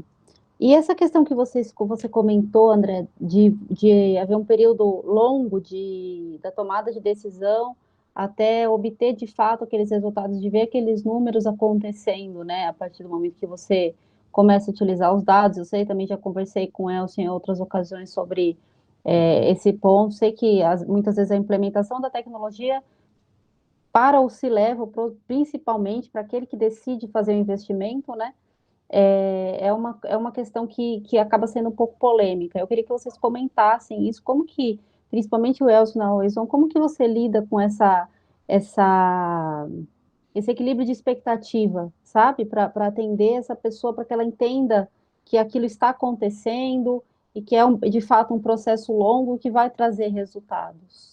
e essa questão que você comentou, André, de haver um período longo da tomada de decisão até obter de fato aqueles resultados, de ver aqueles números acontecendo, né? A partir do momento que você começa a utilizar os dados. Eu sei, também já conversei com o Elcio em outras ocasiões sobre esse ponto. Sei que muitas vezes a implementação da tecnologia para o C-Level, principalmente para aquele que decide fazer o investimento, né? É uma questão que acaba sendo um pouco polêmica. Eu queria que vocês comentassem isso, como que, principalmente o Elcio na Horizon, como que você lida com essa, esse equilíbrio de expectativa, sabe? Para atender essa pessoa, para que ela entenda que aquilo está acontecendo e que é, de fato, um processo longo que vai trazer resultados.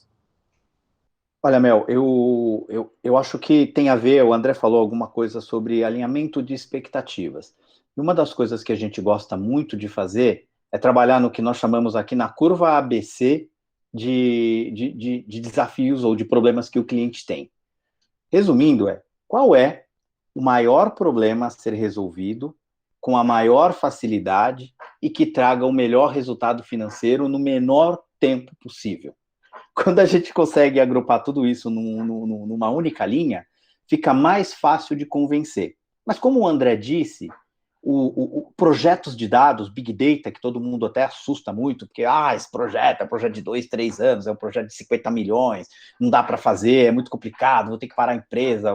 Olha, Mel, eu acho que tem a ver, o André falou alguma coisa sobre alinhamento de expectativas. E uma das coisas que a gente gosta muito de fazer é trabalhar no que nós chamamos aqui na curva ABC de desafios ou de problemas que o cliente tem. Resumindo, qual é o maior problema a ser resolvido com a maior facilidade e que traga o melhor resultado financeiro no menor tempo possível. Quando a gente consegue agrupar tudo isso numa única linha, fica mais fácil de convencer. Mas como o André disse, projetos de dados, Big Data, que todo mundo até assusta muito, porque esse projeto é um projeto de 2, 3 anos, é um projeto de 50 milhões, não dá para fazer, é muito complicado, vou ter que parar a empresa,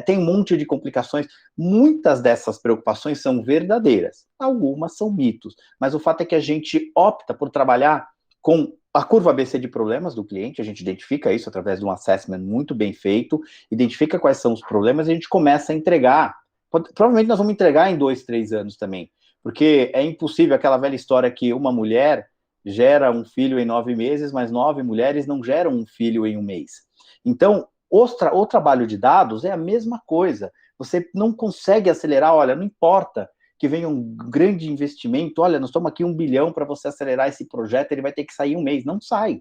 tem um monte de complicações. Muitas dessas preocupações são verdadeiras, algumas são mitos, mas o fato é que a gente opta por trabalhar com a curva ABC de problemas do cliente, a gente identifica isso através de um assessment muito bem feito, identifica quais são os problemas e a gente começa a entregar. Provavelmente nós vamos entregar em 2, 3 anos também, porque é impossível aquela velha história que uma mulher gera um filho em 9 meses, mas 9 mulheres não geram um filho em um mês. Então, o trabalho de dados é a mesma coisa. Você não consegue acelerar, olha, não importa que venha um grande investimento, olha, nós estamos aqui 1 bilhão para você acelerar esse projeto, ele vai ter que sair em um mês. Não sai.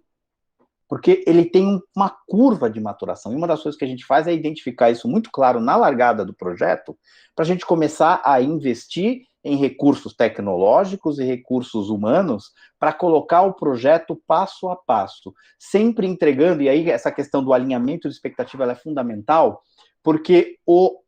Porque ele tem uma curva de maturação. E uma das coisas que a gente faz é identificar isso muito claro na largada do projeto, para a gente começar a investir em recursos tecnológicos e recursos humanos para colocar o projeto passo a passo, sempre entregando, e aí essa questão do alinhamento de expectativa ela é fundamental, porque o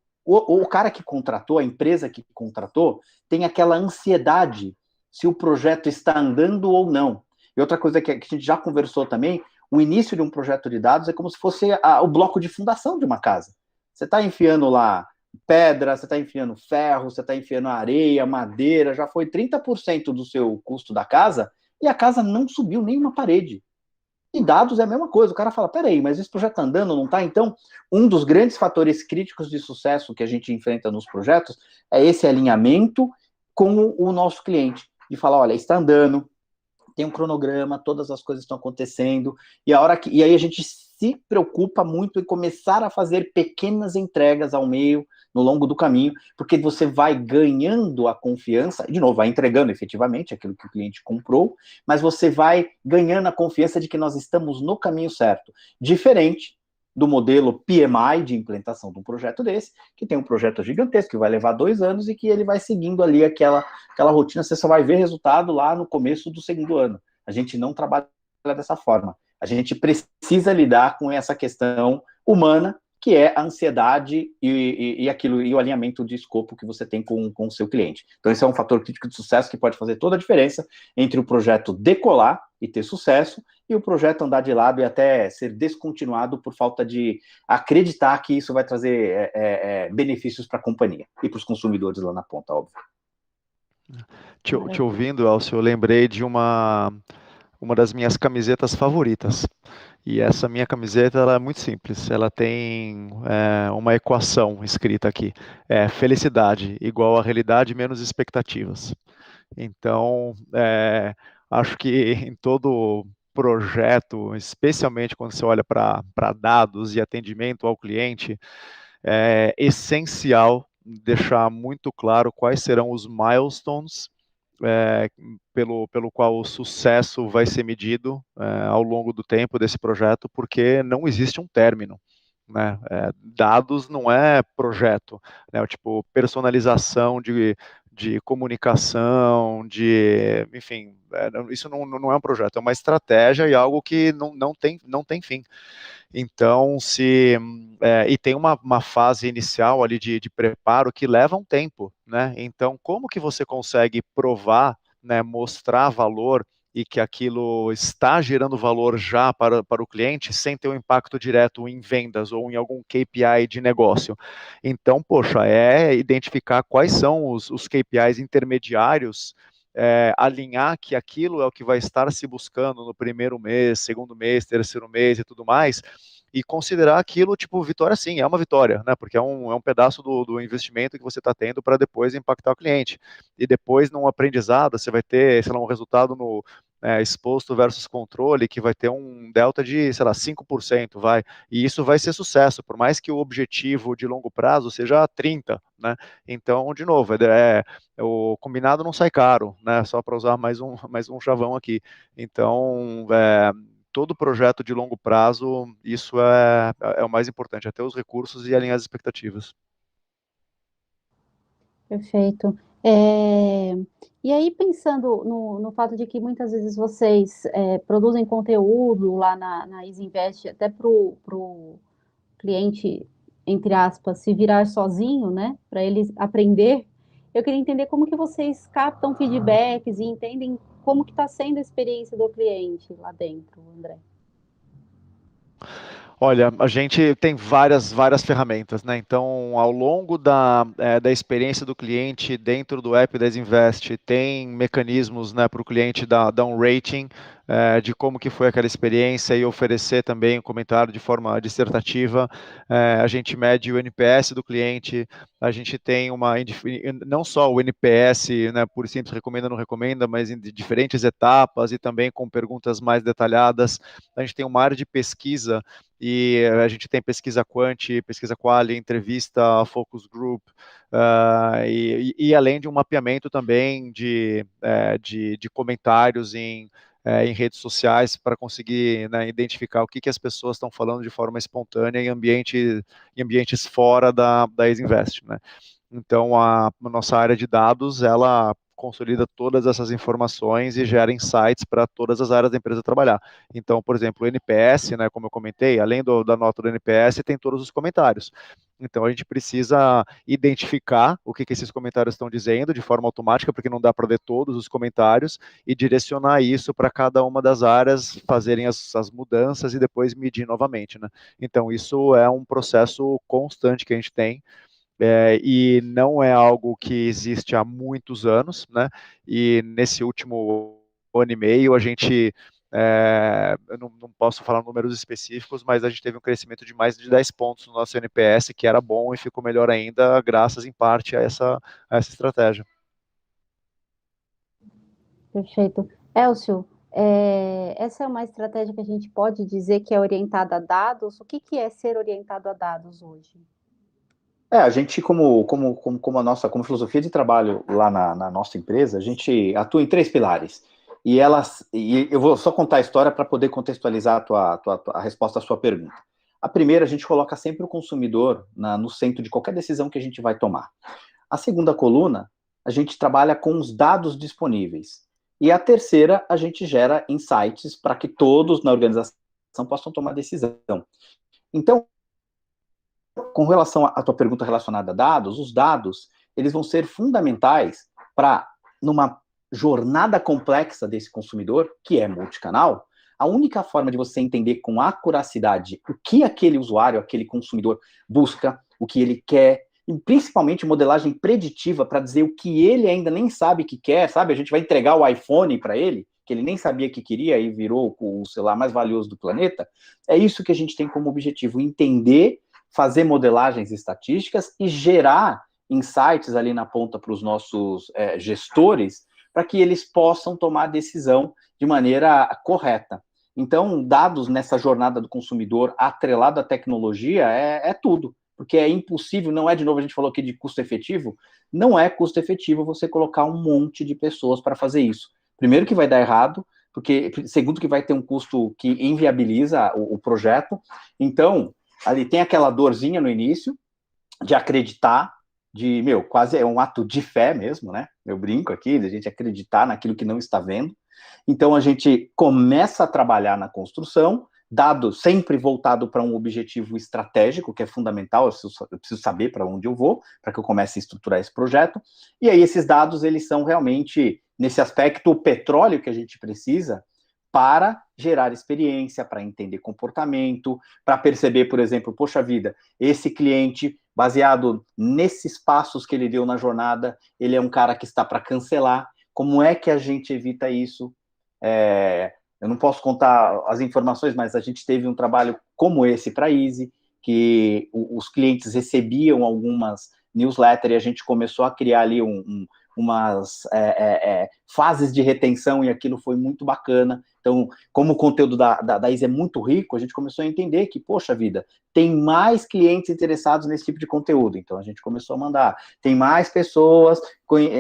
cara que contratou, a empresa que contratou, tem aquela ansiedade se o projeto está andando ou não. E outra coisa que a gente já conversou também, o início de um projeto de dados é como se fosse o bloco de fundação de uma casa. Você está enfiando lá pedra, você está enfiando ferro, você está enfiando areia, madeira, já foi 30% do seu custo da casa e a casa não subiu nenhuma parede. E dados é a mesma coisa. O cara fala, peraí, mas esse projeto está andando, não está? Então, um dos grandes fatores críticos de sucesso que a gente enfrenta nos projetos é esse alinhamento com o nosso cliente. De falar, olha, está andando, tem um cronograma, todas as coisas estão acontecendo, e aí a gente se preocupa muito em começar a fazer pequenas entregas ao meio, no longo do caminho, porque você vai ganhando a confiança, de novo, vai entregando efetivamente aquilo que o cliente comprou, mas você vai ganhando a confiança de que nós estamos no caminho certo. Diferente do modelo PMI de implementação de um projeto desse, que tem um projeto gigantesco, que vai levar 2 anos e que ele vai seguindo ali aquela rotina, você só vai ver resultado lá no começo do segundo ano. A gente não trabalha dessa forma. A gente precisa lidar com essa questão humana, que é a ansiedade e o alinhamento de escopo que você tem com o seu cliente. Então, esse é um fator crítico de sucesso que pode fazer toda a diferença entre o projeto decolar e ter sucesso e o projeto andar de lado e até ser descontinuado por falta de acreditar que isso vai trazer benefícios para a companhia e para os consumidores lá na ponta, óbvio. Te ouvindo, Elcio, eu lembrei de uma das minhas camisetas favoritas. E essa minha camiseta ela é muito simples. Ela tem uma equação escrita aqui. Felicidade igual a realidade menos expectativas. Então, acho que em todo projeto, especialmente quando você olha para dados e atendimento ao cliente, é essencial deixar muito claro quais serão os milestones, pelo qual o sucesso vai ser medido ao longo do tempo desse projeto, porque não existe um término. Né? Dados não é projeto, né? Tipo, personalização de comunicação, enfim, isso não é um projeto, é uma estratégia e algo que não tem fim. Então, e tem uma fase inicial ali de preparo que leva um tempo, né? Então, como que você consegue provar, né, mostrar valor e que aquilo está gerando valor já para o cliente, sem ter um impacto direto em vendas ou em algum KPI de negócio? Então, poxa, é identificar quais são os KPIs intermediários, alinhar que aquilo é o que vai estar se buscando no primeiro mês, segundo mês, terceiro mês e tudo mais, e considerar aquilo, tipo, vitória sim, é uma vitória, né, porque é um pedaço do investimento que você está tendo para depois impactar o cliente. E depois, num aprendizado, você vai ter, sei lá, um resultado no exposto versus controle, que vai ter um delta de, sei lá, 5%, vai, e isso vai ser sucesso, por mais que o objetivo de longo prazo seja 30%, né, então, de novo, o combinado não sai caro, né, só para usar mais um chavão aqui, então, todo projeto de longo prazo, isso é o mais importante, é ter os recursos e alinhar as expectativas. Perfeito. E aí, pensando no fato de que muitas vezes vocês produzem conteúdo lá na EasyInvest, até para o cliente, entre aspas, se virar sozinho, né, para ele aprender, eu queria entender como que vocês captam feedbacks e entendem como que está sendo a experiência do cliente lá dentro, André. Olha, a gente tem várias ferramentas, né? Então, ao longo da experiência do cliente dentro do app da Invest, tem mecanismos, né, para o cliente dar um rating de como que foi aquela experiência e oferecer também um comentário de forma dissertativa. A gente mede o NPS do cliente, a gente tem não só o NPS, né, por simples recomenda ou não recomenda, mas em diferentes etapas e também com perguntas mais detalhadas. A gente tem uma área de pesquisa e a gente tem pesquisa quant, pesquisa quali, entrevista, focus group, e além de um mapeamento também de comentários em redes sociais para conseguir, né, identificar o que as pessoas estão falando de forma espontânea em ambientes fora da EasyInvest, né? Então, a nossa área de dados, ela consolida todas essas informações e gera insights para todas as áreas da empresa trabalhar. Então, por exemplo, o NPS, né, como eu comentei, além da nota do NPS, tem todos os comentários. Então, a gente precisa identificar o que esses comentários estão dizendo de forma automática, porque não dá para ler todos os comentários, e direcionar isso para cada uma das áreas, fazerem as mudanças e depois medir novamente, né? Então, isso é um processo constante que a gente tem, e não é algo que existe há muitos anos, né? E nesse último ano e meio, a gente, eu não posso falar números específicos, mas a gente teve um crescimento de mais de 10 pontos no nosso NPS, que era bom e ficou melhor ainda, graças, em parte, a essa estratégia. Perfeito. Elcio, essa é uma estratégia que a gente pode dizer que é orientada a dados. O que é ser orientado a dados hoje? A gente, como filosofia de trabalho lá na nossa empresa, a gente atua em 3 pilares. E eu vou só contar a história para poder contextualizar a resposta à sua pergunta. A primeira, a gente coloca sempre o consumidor no centro de qualquer decisão que a gente vai tomar. A segunda coluna, a gente trabalha com os dados disponíveis. E a terceira, a gente gera insights para que todos na organização possam tomar decisão. Então, com relação à tua pergunta relacionada a dados, os dados, eles vão ser fundamentais para, numa jornada complexa desse consumidor, que é multicanal, a única forma de você entender com acuracidade o que aquele usuário, aquele consumidor busca, o que ele quer, e principalmente modelagem preditiva para dizer o que ele ainda nem sabe que quer, sabe? A gente vai entregar o iPhone para ele, que ele nem sabia que queria e virou o celular mais valioso do planeta. É isso que a gente tem como objetivo, entender, fazer modelagens estatísticas e gerar insights ali na ponta para os nossos gestores, para que eles possam tomar decisão de maneira correta. Então, dados nessa jornada do consumidor atrelado à tecnologia é tudo. porque é impossível, não é, de novo, a gente falou aqui de custo efetivo, não é custo efetivo você colocar um monte de pessoas para fazer isso. Primeiro que vai dar errado, porque segundo que vai ter um custo que inviabiliza o projeto. Então, ali tem aquela dorzinha no início, de acreditar, quase é um ato de fé mesmo, né? Eu brinco aqui, de a gente acreditar naquilo que não está vendo. Então, a gente começa a trabalhar na construção, sempre voltado para um objetivo estratégico, que é fundamental, eu preciso saber para onde eu vou, para que eu comece a estruturar esse projeto, e aí esses dados, eles são realmente, nesse aspecto, o petróleo que a gente precisa para gerar experiência, para entender comportamento, para perceber, por exemplo, poxa vida, esse cliente, baseado nesses passos que ele deu na jornada, ele é um cara que está para cancelar, como é que a gente evita isso? Eu não posso contar as informações, mas a gente teve um trabalho como esse para a Easy, que os clientes recebiam algumas newsletters e a gente começou a criar ali umas fases de retenção, e aquilo foi muito bacana. Então, como o conteúdo da Easy é muito rico, a gente começou a entender que, poxa vida, tem mais clientes interessados nesse tipo de conteúdo. Então, a gente começou a mandar. Tem mais pessoas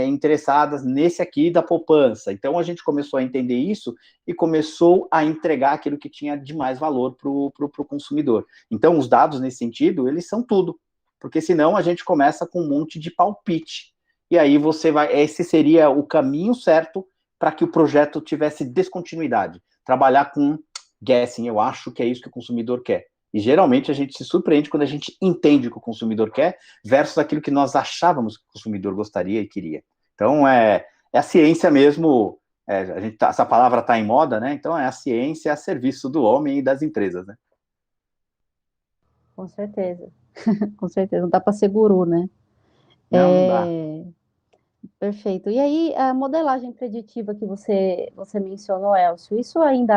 interessadas nesse aqui da poupança. Então, a gente começou a entender isso e começou a entregar aquilo que tinha de mais valor para o consumidor. Então, os dados, nesse sentido, eles são tudo. Porque, senão, a gente começa com um monte de palpite. E aí, esse seria o caminho certo para que o projeto tivesse descontinuidade. Trabalhar com guessing, eu acho que é isso que o consumidor quer. E geralmente a gente se surpreende quando a gente entende o que o consumidor quer versus aquilo que nós achávamos que o consumidor gostaria e queria. Então, é a ciência mesmo, essa palavra está em moda, né? Então, é a ciência a serviço do homem e das empresas, né? Com certeza. Com certeza. Não dá para ser guru, né? Não dá. Perfeito. E aí, a modelagem preditiva que você mencionou, Elcio, isso ainda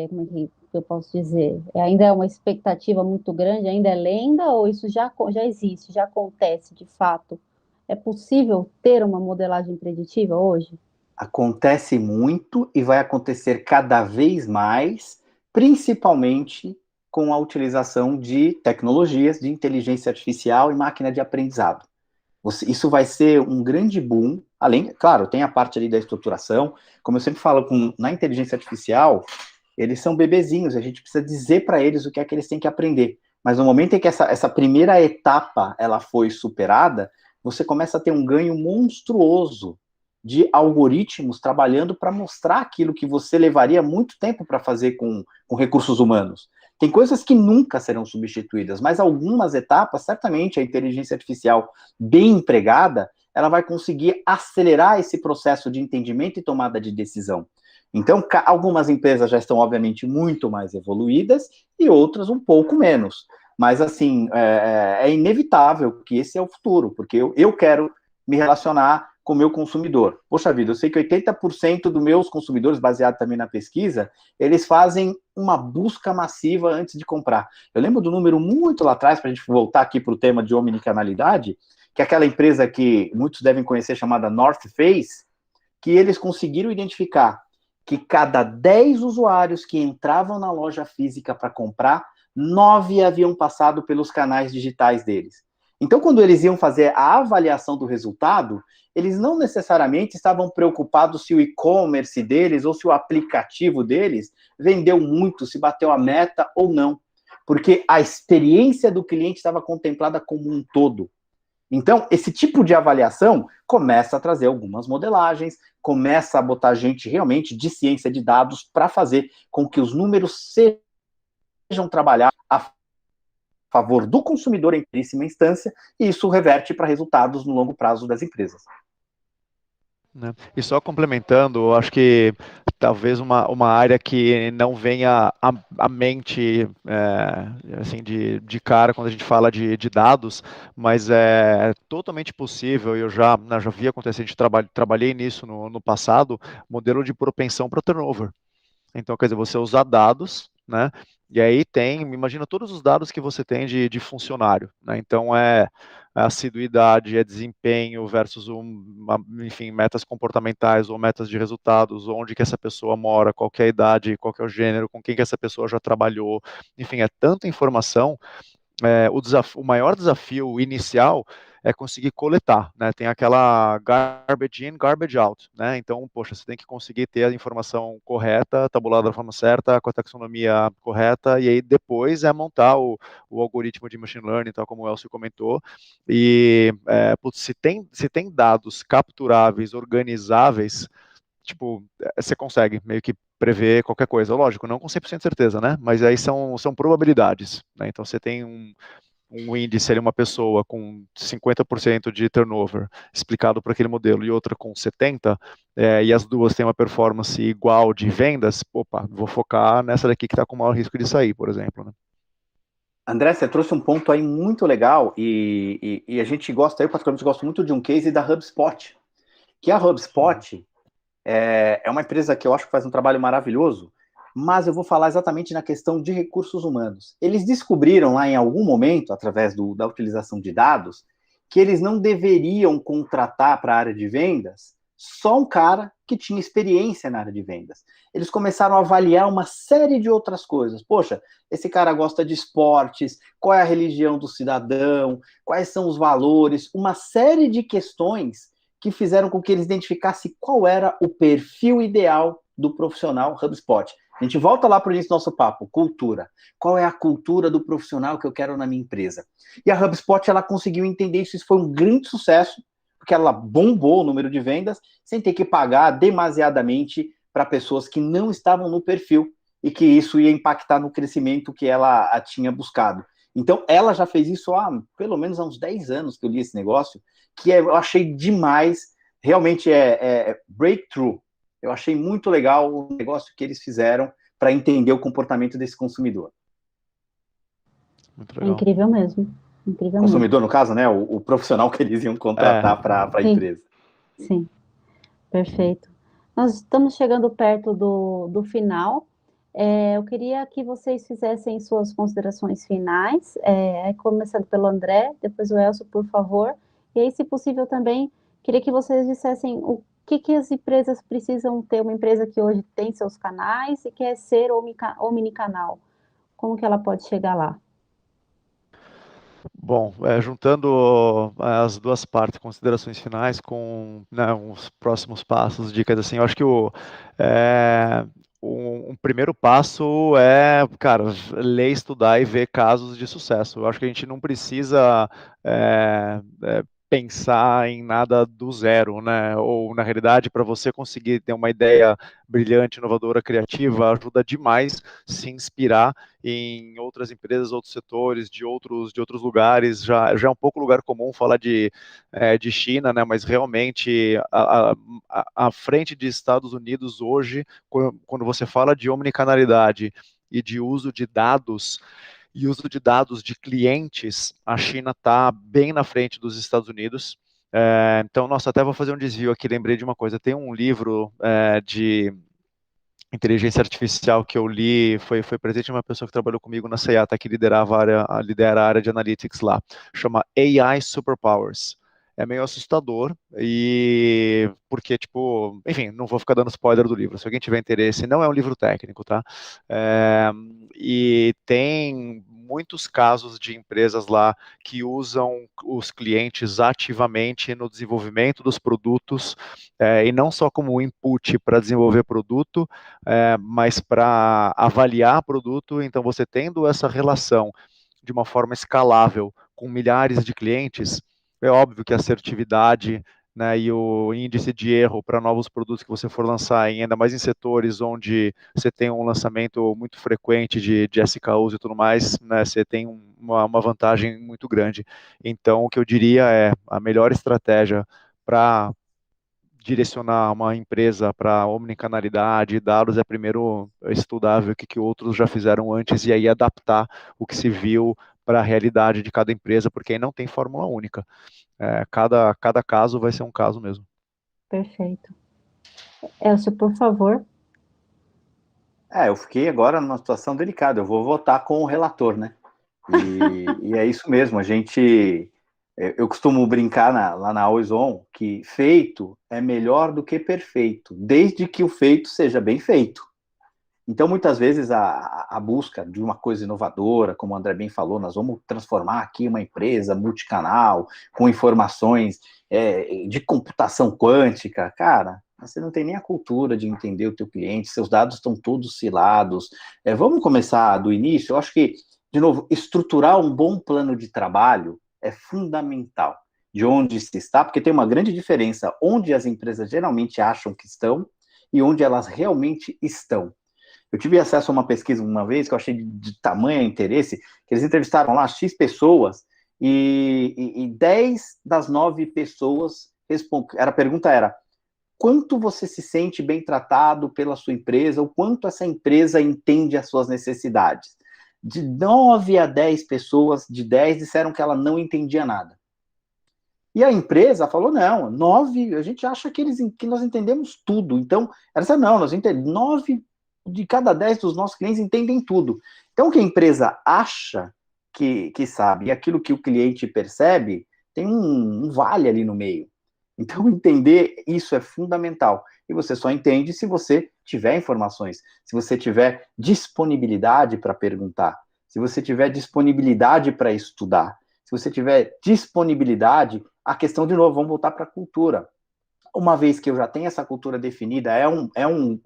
como é que eu posso dizer? Ainda é uma expectativa muito grande, ainda é lenda, ou isso já existe, já acontece de fato? É possível ter uma modelagem preditiva hoje? Acontece muito e vai acontecer cada vez mais, principalmente com a utilização de tecnologias de inteligência artificial e máquina de aprendizado. Isso vai ser um grande boom, além, claro, tem a parte ali da estruturação, como eu sempre falo, na inteligência artificial, eles são bebezinhos, a gente precisa dizer para eles o que é que eles têm que aprender, mas no momento em que essa primeira etapa, ela foi superada, você começa a ter um ganho monstruoso de algoritmos trabalhando para mostrar aquilo que você levaria muito tempo para fazer com recursos humanos. Tem coisas que nunca serão substituídas, mas algumas etapas, certamente a inteligência artificial bem empregada, ela vai conseguir acelerar esse processo de entendimento e tomada de decisão. Então, algumas empresas já estão, obviamente, muito mais evoluídas e outras um pouco menos. Mas, assim, é inevitável que esse é o futuro, porque eu quero me relacionar com o meu consumidor. Poxa vida, eu sei que 80% dos meus consumidores, baseado também na pesquisa, eles fazem uma busca massiva antes de comprar. Eu lembro do número muito lá atrás, para a gente voltar aqui para o tema de omnicanalidade, que é aquela empresa que muitos devem conhecer, chamada North Face, que eles conseguiram identificar que cada 10 usuários que entravam na loja física para comprar, 9 haviam passado pelos canais digitais deles. Então, quando eles iam fazer a avaliação do resultado, eles não necessariamente estavam preocupados se o e-commerce deles ou se o aplicativo deles vendeu muito, se bateu a meta ou não, porque a experiência do cliente estava contemplada como um todo. Então, esse tipo de avaliação começa a trazer algumas modelagens, começa a botar gente realmente de ciência de dados para fazer com que os números sejam trabalhados a favor do consumidor em primeiríssima instância, e isso reverte para resultados no longo prazo das empresas. E só complementando, eu acho que talvez uma área que não venha à mente assim, de cara quando a gente fala de dados, mas é totalmente possível, e eu já vi acontecer, a gente trabalhei nisso no passado, modelo de propensão para turnover. Então, quer dizer, você usar dados né? E aí imagina todos os dados que você tem de funcionário, né? Então assiduidade, é desempenho versus enfim, metas comportamentais ou metas de resultados, onde que essa pessoa mora, qual que é a idade, qual que é o gênero, com quem que essa pessoa já trabalhou, enfim, é tanta informação. O maior desafio inicial é conseguir coletar, né? Tem aquela garbage in, garbage out, né? Então, poxa, você tem que conseguir ter a informação correta, tabulada da forma certa, com a taxonomia correta, e aí depois é montar o algoritmo de machine learning, tal como o Elcio comentou. E putz, se tem dados capturáveis, organizáveis, tipo, você consegue meio que prever qualquer coisa. Lógico, não com 100% de certeza, né? Mas aí são probabilidades, né? Então você tem um índice ali, uma pessoa com 50% de turnover explicado por aquele modelo e outra com 70%, e as duas têm uma performance igual de vendas, opa, vou focar nessa daqui que está com maior risco de sair, por exemplo, né? André, você trouxe um ponto aí muito legal e a gente gosta, eu particularmente gosto muito de um case da HubSpot, que a HubSpot é uma empresa que eu acho que faz um trabalho maravilhoso, mas eu vou falar exatamente na questão de recursos humanos. Eles descobriram lá em algum momento, através da utilização de dados, que eles não deveriam contratar para a área de vendas só um cara que tinha experiência na área de vendas. Eles começaram a avaliar uma série de outras coisas. Poxa, esse cara gosta de esportes, qual é a religião do cidadão, quais são os valores, uma série de questões que fizeram com que eles identificassem qual era o perfil ideal do profissional HubSpot. A gente volta lá para o início do nosso papo, cultura. Qual é a cultura do profissional que eu quero na minha empresa? E a HubSpot, ela conseguiu entender isso foi um grande sucesso, porque ela bombou o número de vendas, sem ter que pagar demasiadamente para pessoas que não estavam no perfil, e que isso ia impactar no crescimento que ela tinha buscado. Então, ela já fez isso há pelo menos há uns 10 anos que eu li esse negócio, que eu achei demais, realmente é breakthrough. Eu achei muito legal o negócio que eles fizeram para entender o comportamento desse consumidor. Muito É legal. incrível mesmo. Incrível Consumidor, mesmo. no caso, né? O profissional que eles iam contratar para a empresa. Sim, perfeito. Nós estamos chegando perto do final. Eu queria que vocês fizessem suas considerações finais, começando pelo André, depois o Elcio, por favor. E aí, se possível, também queria que vocês dissessem o que as empresas precisam ter, uma empresa que hoje tem seus canais e quer ser omnicanal. Como que ela pode chegar lá? Bom, juntando as duas partes, considerações finais com, né, os próximos passos, dicas assim, eu acho que um primeiro passo é, cara, ler, estudar e ver casos de sucesso. Eu acho que a gente não precisa pensar em nada do zero, né? Ou, na realidade, para você conseguir ter uma ideia brilhante, inovadora, criativa, ajuda demais se inspirar em outras empresas, outros setores, de outros lugares. Já é um pouco lugar comum falar de China, né? Mas realmente a frente de Estados Unidos hoje, quando você fala de omnicanalidade e de uso de dados, e uso de dados de clientes, a China está bem na frente dos Estados Unidos. Então, nossa, até vou fazer um desvio aqui, lembrei de uma coisa. Tem um livro de inteligência artificial que eu li, foi presente de uma pessoa que trabalhou comigo na Seata, que lidera a área de analytics lá, chama AI Superpowers. É meio assustador, e porque, tipo, enfim, não vou ficar dando spoiler do livro, se alguém tiver interesse, não é um livro técnico, tá? E tem muitos casos de empresas lá que usam os clientes ativamente no desenvolvimento dos produtos, e não só como input para desenvolver produto, mas para avaliar produto. Então, você tendo essa relação de uma forma escalável com milhares de clientes, é óbvio que a assertividade, né, e o índice de erro para novos produtos que você for lançar, ainda mais em setores onde você tem um lançamento muito frequente de SKUs e tudo mais, né, você tem uma vantagem muito grande. Então, o que eu diria é a melhor estratégia para direcionar uma empresa para omnicanalidade, dados, é primeiro estudar, ver o que outros já fizeram antes e aí adaptar o que se viu para a realidade de cada empresa, porque aí não tem fórmula única. Cada caso vai ser um caso mesmo. Perfeito. Elcio, por favor. Eu fiquei agora numa situação delicada. Eu vou votar com o relator, né? E é isso mesmo. Eu costumo brincar lá na Always On que feito é melhor do que perfeito, desde que o feito seja bem feito. Então, muitas vezes, a busca de uma coisa inovadora, como o André bem falou, nós vamos transformar aqui uma empresa multicanal, com informações de computação quântica. Cara, você não tem nem a cultura de entender o teu cliente, seus dados estão todos cilados. Vamos começar do início? Eu acho que, de novo, estruturar um bom plano de trabalho é fundamental. De onde se está, porque tem uma grande diferença onde as empresas geralmente acham que estão e onde elas realmente estão. Eu tive acesso a uma pesquisa uma vez que eu achei de tamanho interesse, que eles entrevistaram lá X pessoas e 10 das 9 pessoas a pergunta era: quanto você se sente bem tratado pela sua empresa, ou quanto essa empresa entende as suas necessidades? De 9 a 10 pessoas, de 10 disseram que ela não entendia nada. E a empresa falou, não, 9, a gente acha que nós entendemos tudo. Então, ela disse, não, nós entendemos, 9 de cada 10 dos nossos clientes entendem tudo. Então, o que a empresa acha que sabe e aquilo que o cliente percebe, tem um vale ali no meio. Então, entender isso é fundamental. E você só entende se você tiver informações, se você tiver disponibilidade para perguntar, se você tiver disponibilidade para estudar, se você tiver disponibilidade, a questão, de novo, vamos voltar para a cultura. Uma vez que eu já tenho essa cultura definida, é um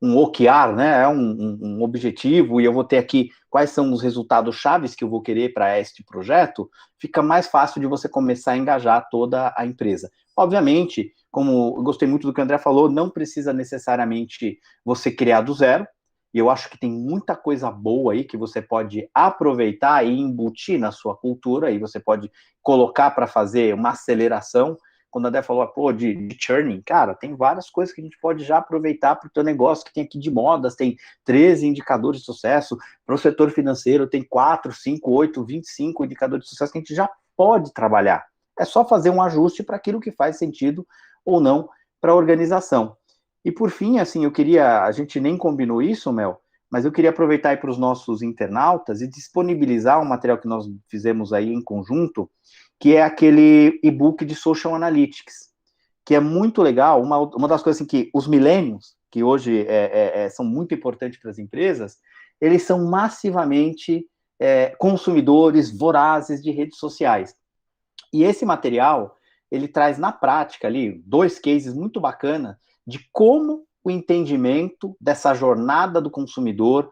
OKR, né? É um objetivo, e eu vou ter aqui quais são os resultados chaves que eu vou querer para este projeto, fica mais fácil de você começar a engajar toda a empresa. Obviamente, como eu gostei muito do que o André falou, não precisa necessariamente você criar do zero, e eu acho que tem muita coisa boa aí que você pode aproveitar e embutir na sua cultura, e você pode colocar para fazer uma aceleração. Quando a André falou de churning, cara, tem várias coisas que a gente pode já aproveitar para o teu negócio, que tem aqui de modas, tem 13 indicadores de sucesso, para o setor financeiro tem 4, 5, 8, 25 indicadores de sucesso que a gente já pode trabalhar. É só fazer um ajuste para aquilo que faz sentido ou não para a organização. E por fim, assim, a gente nem combinou isso, Mel, mas eu queria aproveitar aí para os nossos internautas e disponibilizar um material que nós fizemos aí em conjunto, que é aquele e-book de Social Analytics, que é muito legal. Uma das coisas assim, que os millennials, que hoje são muito importantes para as empresas, eles são massivamente consumidores vorazes de redes sociais. E esse material, ele traz na prática ali 2 cases muito bacanas de como o entendimento dessa jornada do consumidor,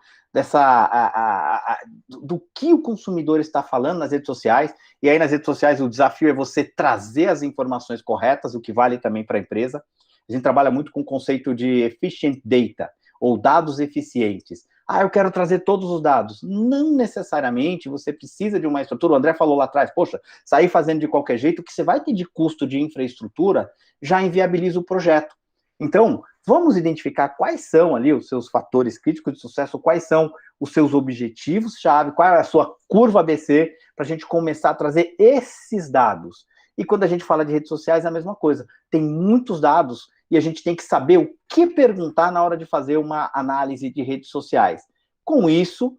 do que o consumidor está falando nas redes sociais. E aí nas redes sociais o desafio é você trazer as informações corretas, o que vale também para a empresa. A gente trabalha muito com o conceito de efficient data, ou dados eficientes. Eu quero trazer todos os dados. Não necessariamente você precisa de uma estrutura. O André falou lá atrás, poxa, sair fazendo de qualquer jeito, o que você vai ter de custo de infraestrutura já inviabiliza o projeto. Então, vamos identificar quais são ali os seus fatores críticos de sucesso, quais são os seus objetivos-chave, qual é a sua curva ABC, para a gente começar a trazer esses dados. E quando a gente fala de redes sociais, é a mesma coisa. Tem muitos dados e a gente tem que saber o que perguntar na hora de fazer uma análise de redes sociais. Com isso,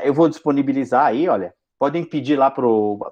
eu vou disponibilizar aí, olha, podem pedir lá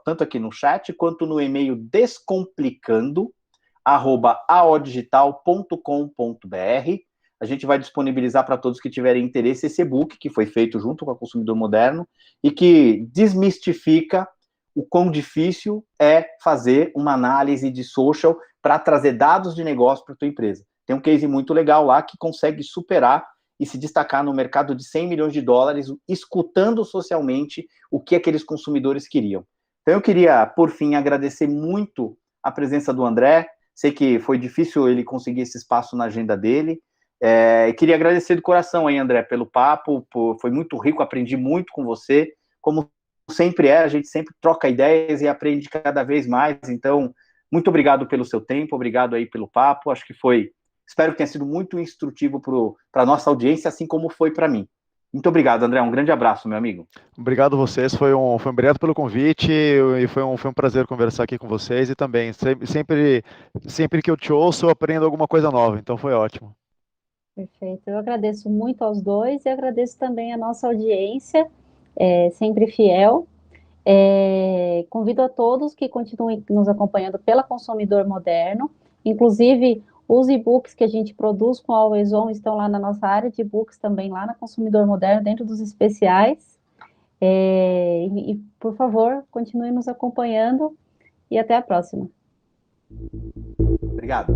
tanto aqui no chat, quanto no e-mail descomplicando@aodigital.com.br. A gente vai disponibilizar para todos que tiverem interesse esse e-book, que foi feito junto com a Consumidor Moderno, e que desmistifica o quão difícil é fazer uma análise de social para trazer dados de negócio para a tua empresa. Tem um case muito legal lá que consegue superar e se destacar no mercado de 100 milhões de dólares, escutando socialmente o que aqueles consumidores queriam. Então eu queria, por fim, agradecer muito a presença do André. Sei que foi difícil ele conseguir esse espaço na agenda dele. Queria agradecer de coração aí, André, pelo papo. Foi muito rico, aprendi muito com você. Como sempre a gente sempre troca ideias e aprende cada vez mais. Então, muito obrigado pelo seu tempo, obrigado aí pelo papo. Acho que espero que tenha sido muito instrutivo para a nossa audiência, assim como foi para mim. Muito obrigado, André. Um grande abraço, meu amigo. Obrigado a vocês. Obrigado pelo convite e foi um prazer conversar aqui com vocês. E também, sempre que eu te ouço, eu aprendo alguma coisa nova. Então foi ótimo. Perfeito. Eu agradeço muito aos dois e agradeço também a nossa audiência, sempre fiel. Convido a todos que continuem nos acompanhando pela Consumidor Moderno. Inclusive, os e-books que a gente produz com a Always On estão lá na nossa área de e-books também, lá na Consumidor Moderno, dentro dos especiais. Por favor, continue nos acompanhando e até a próxima. Obrigado.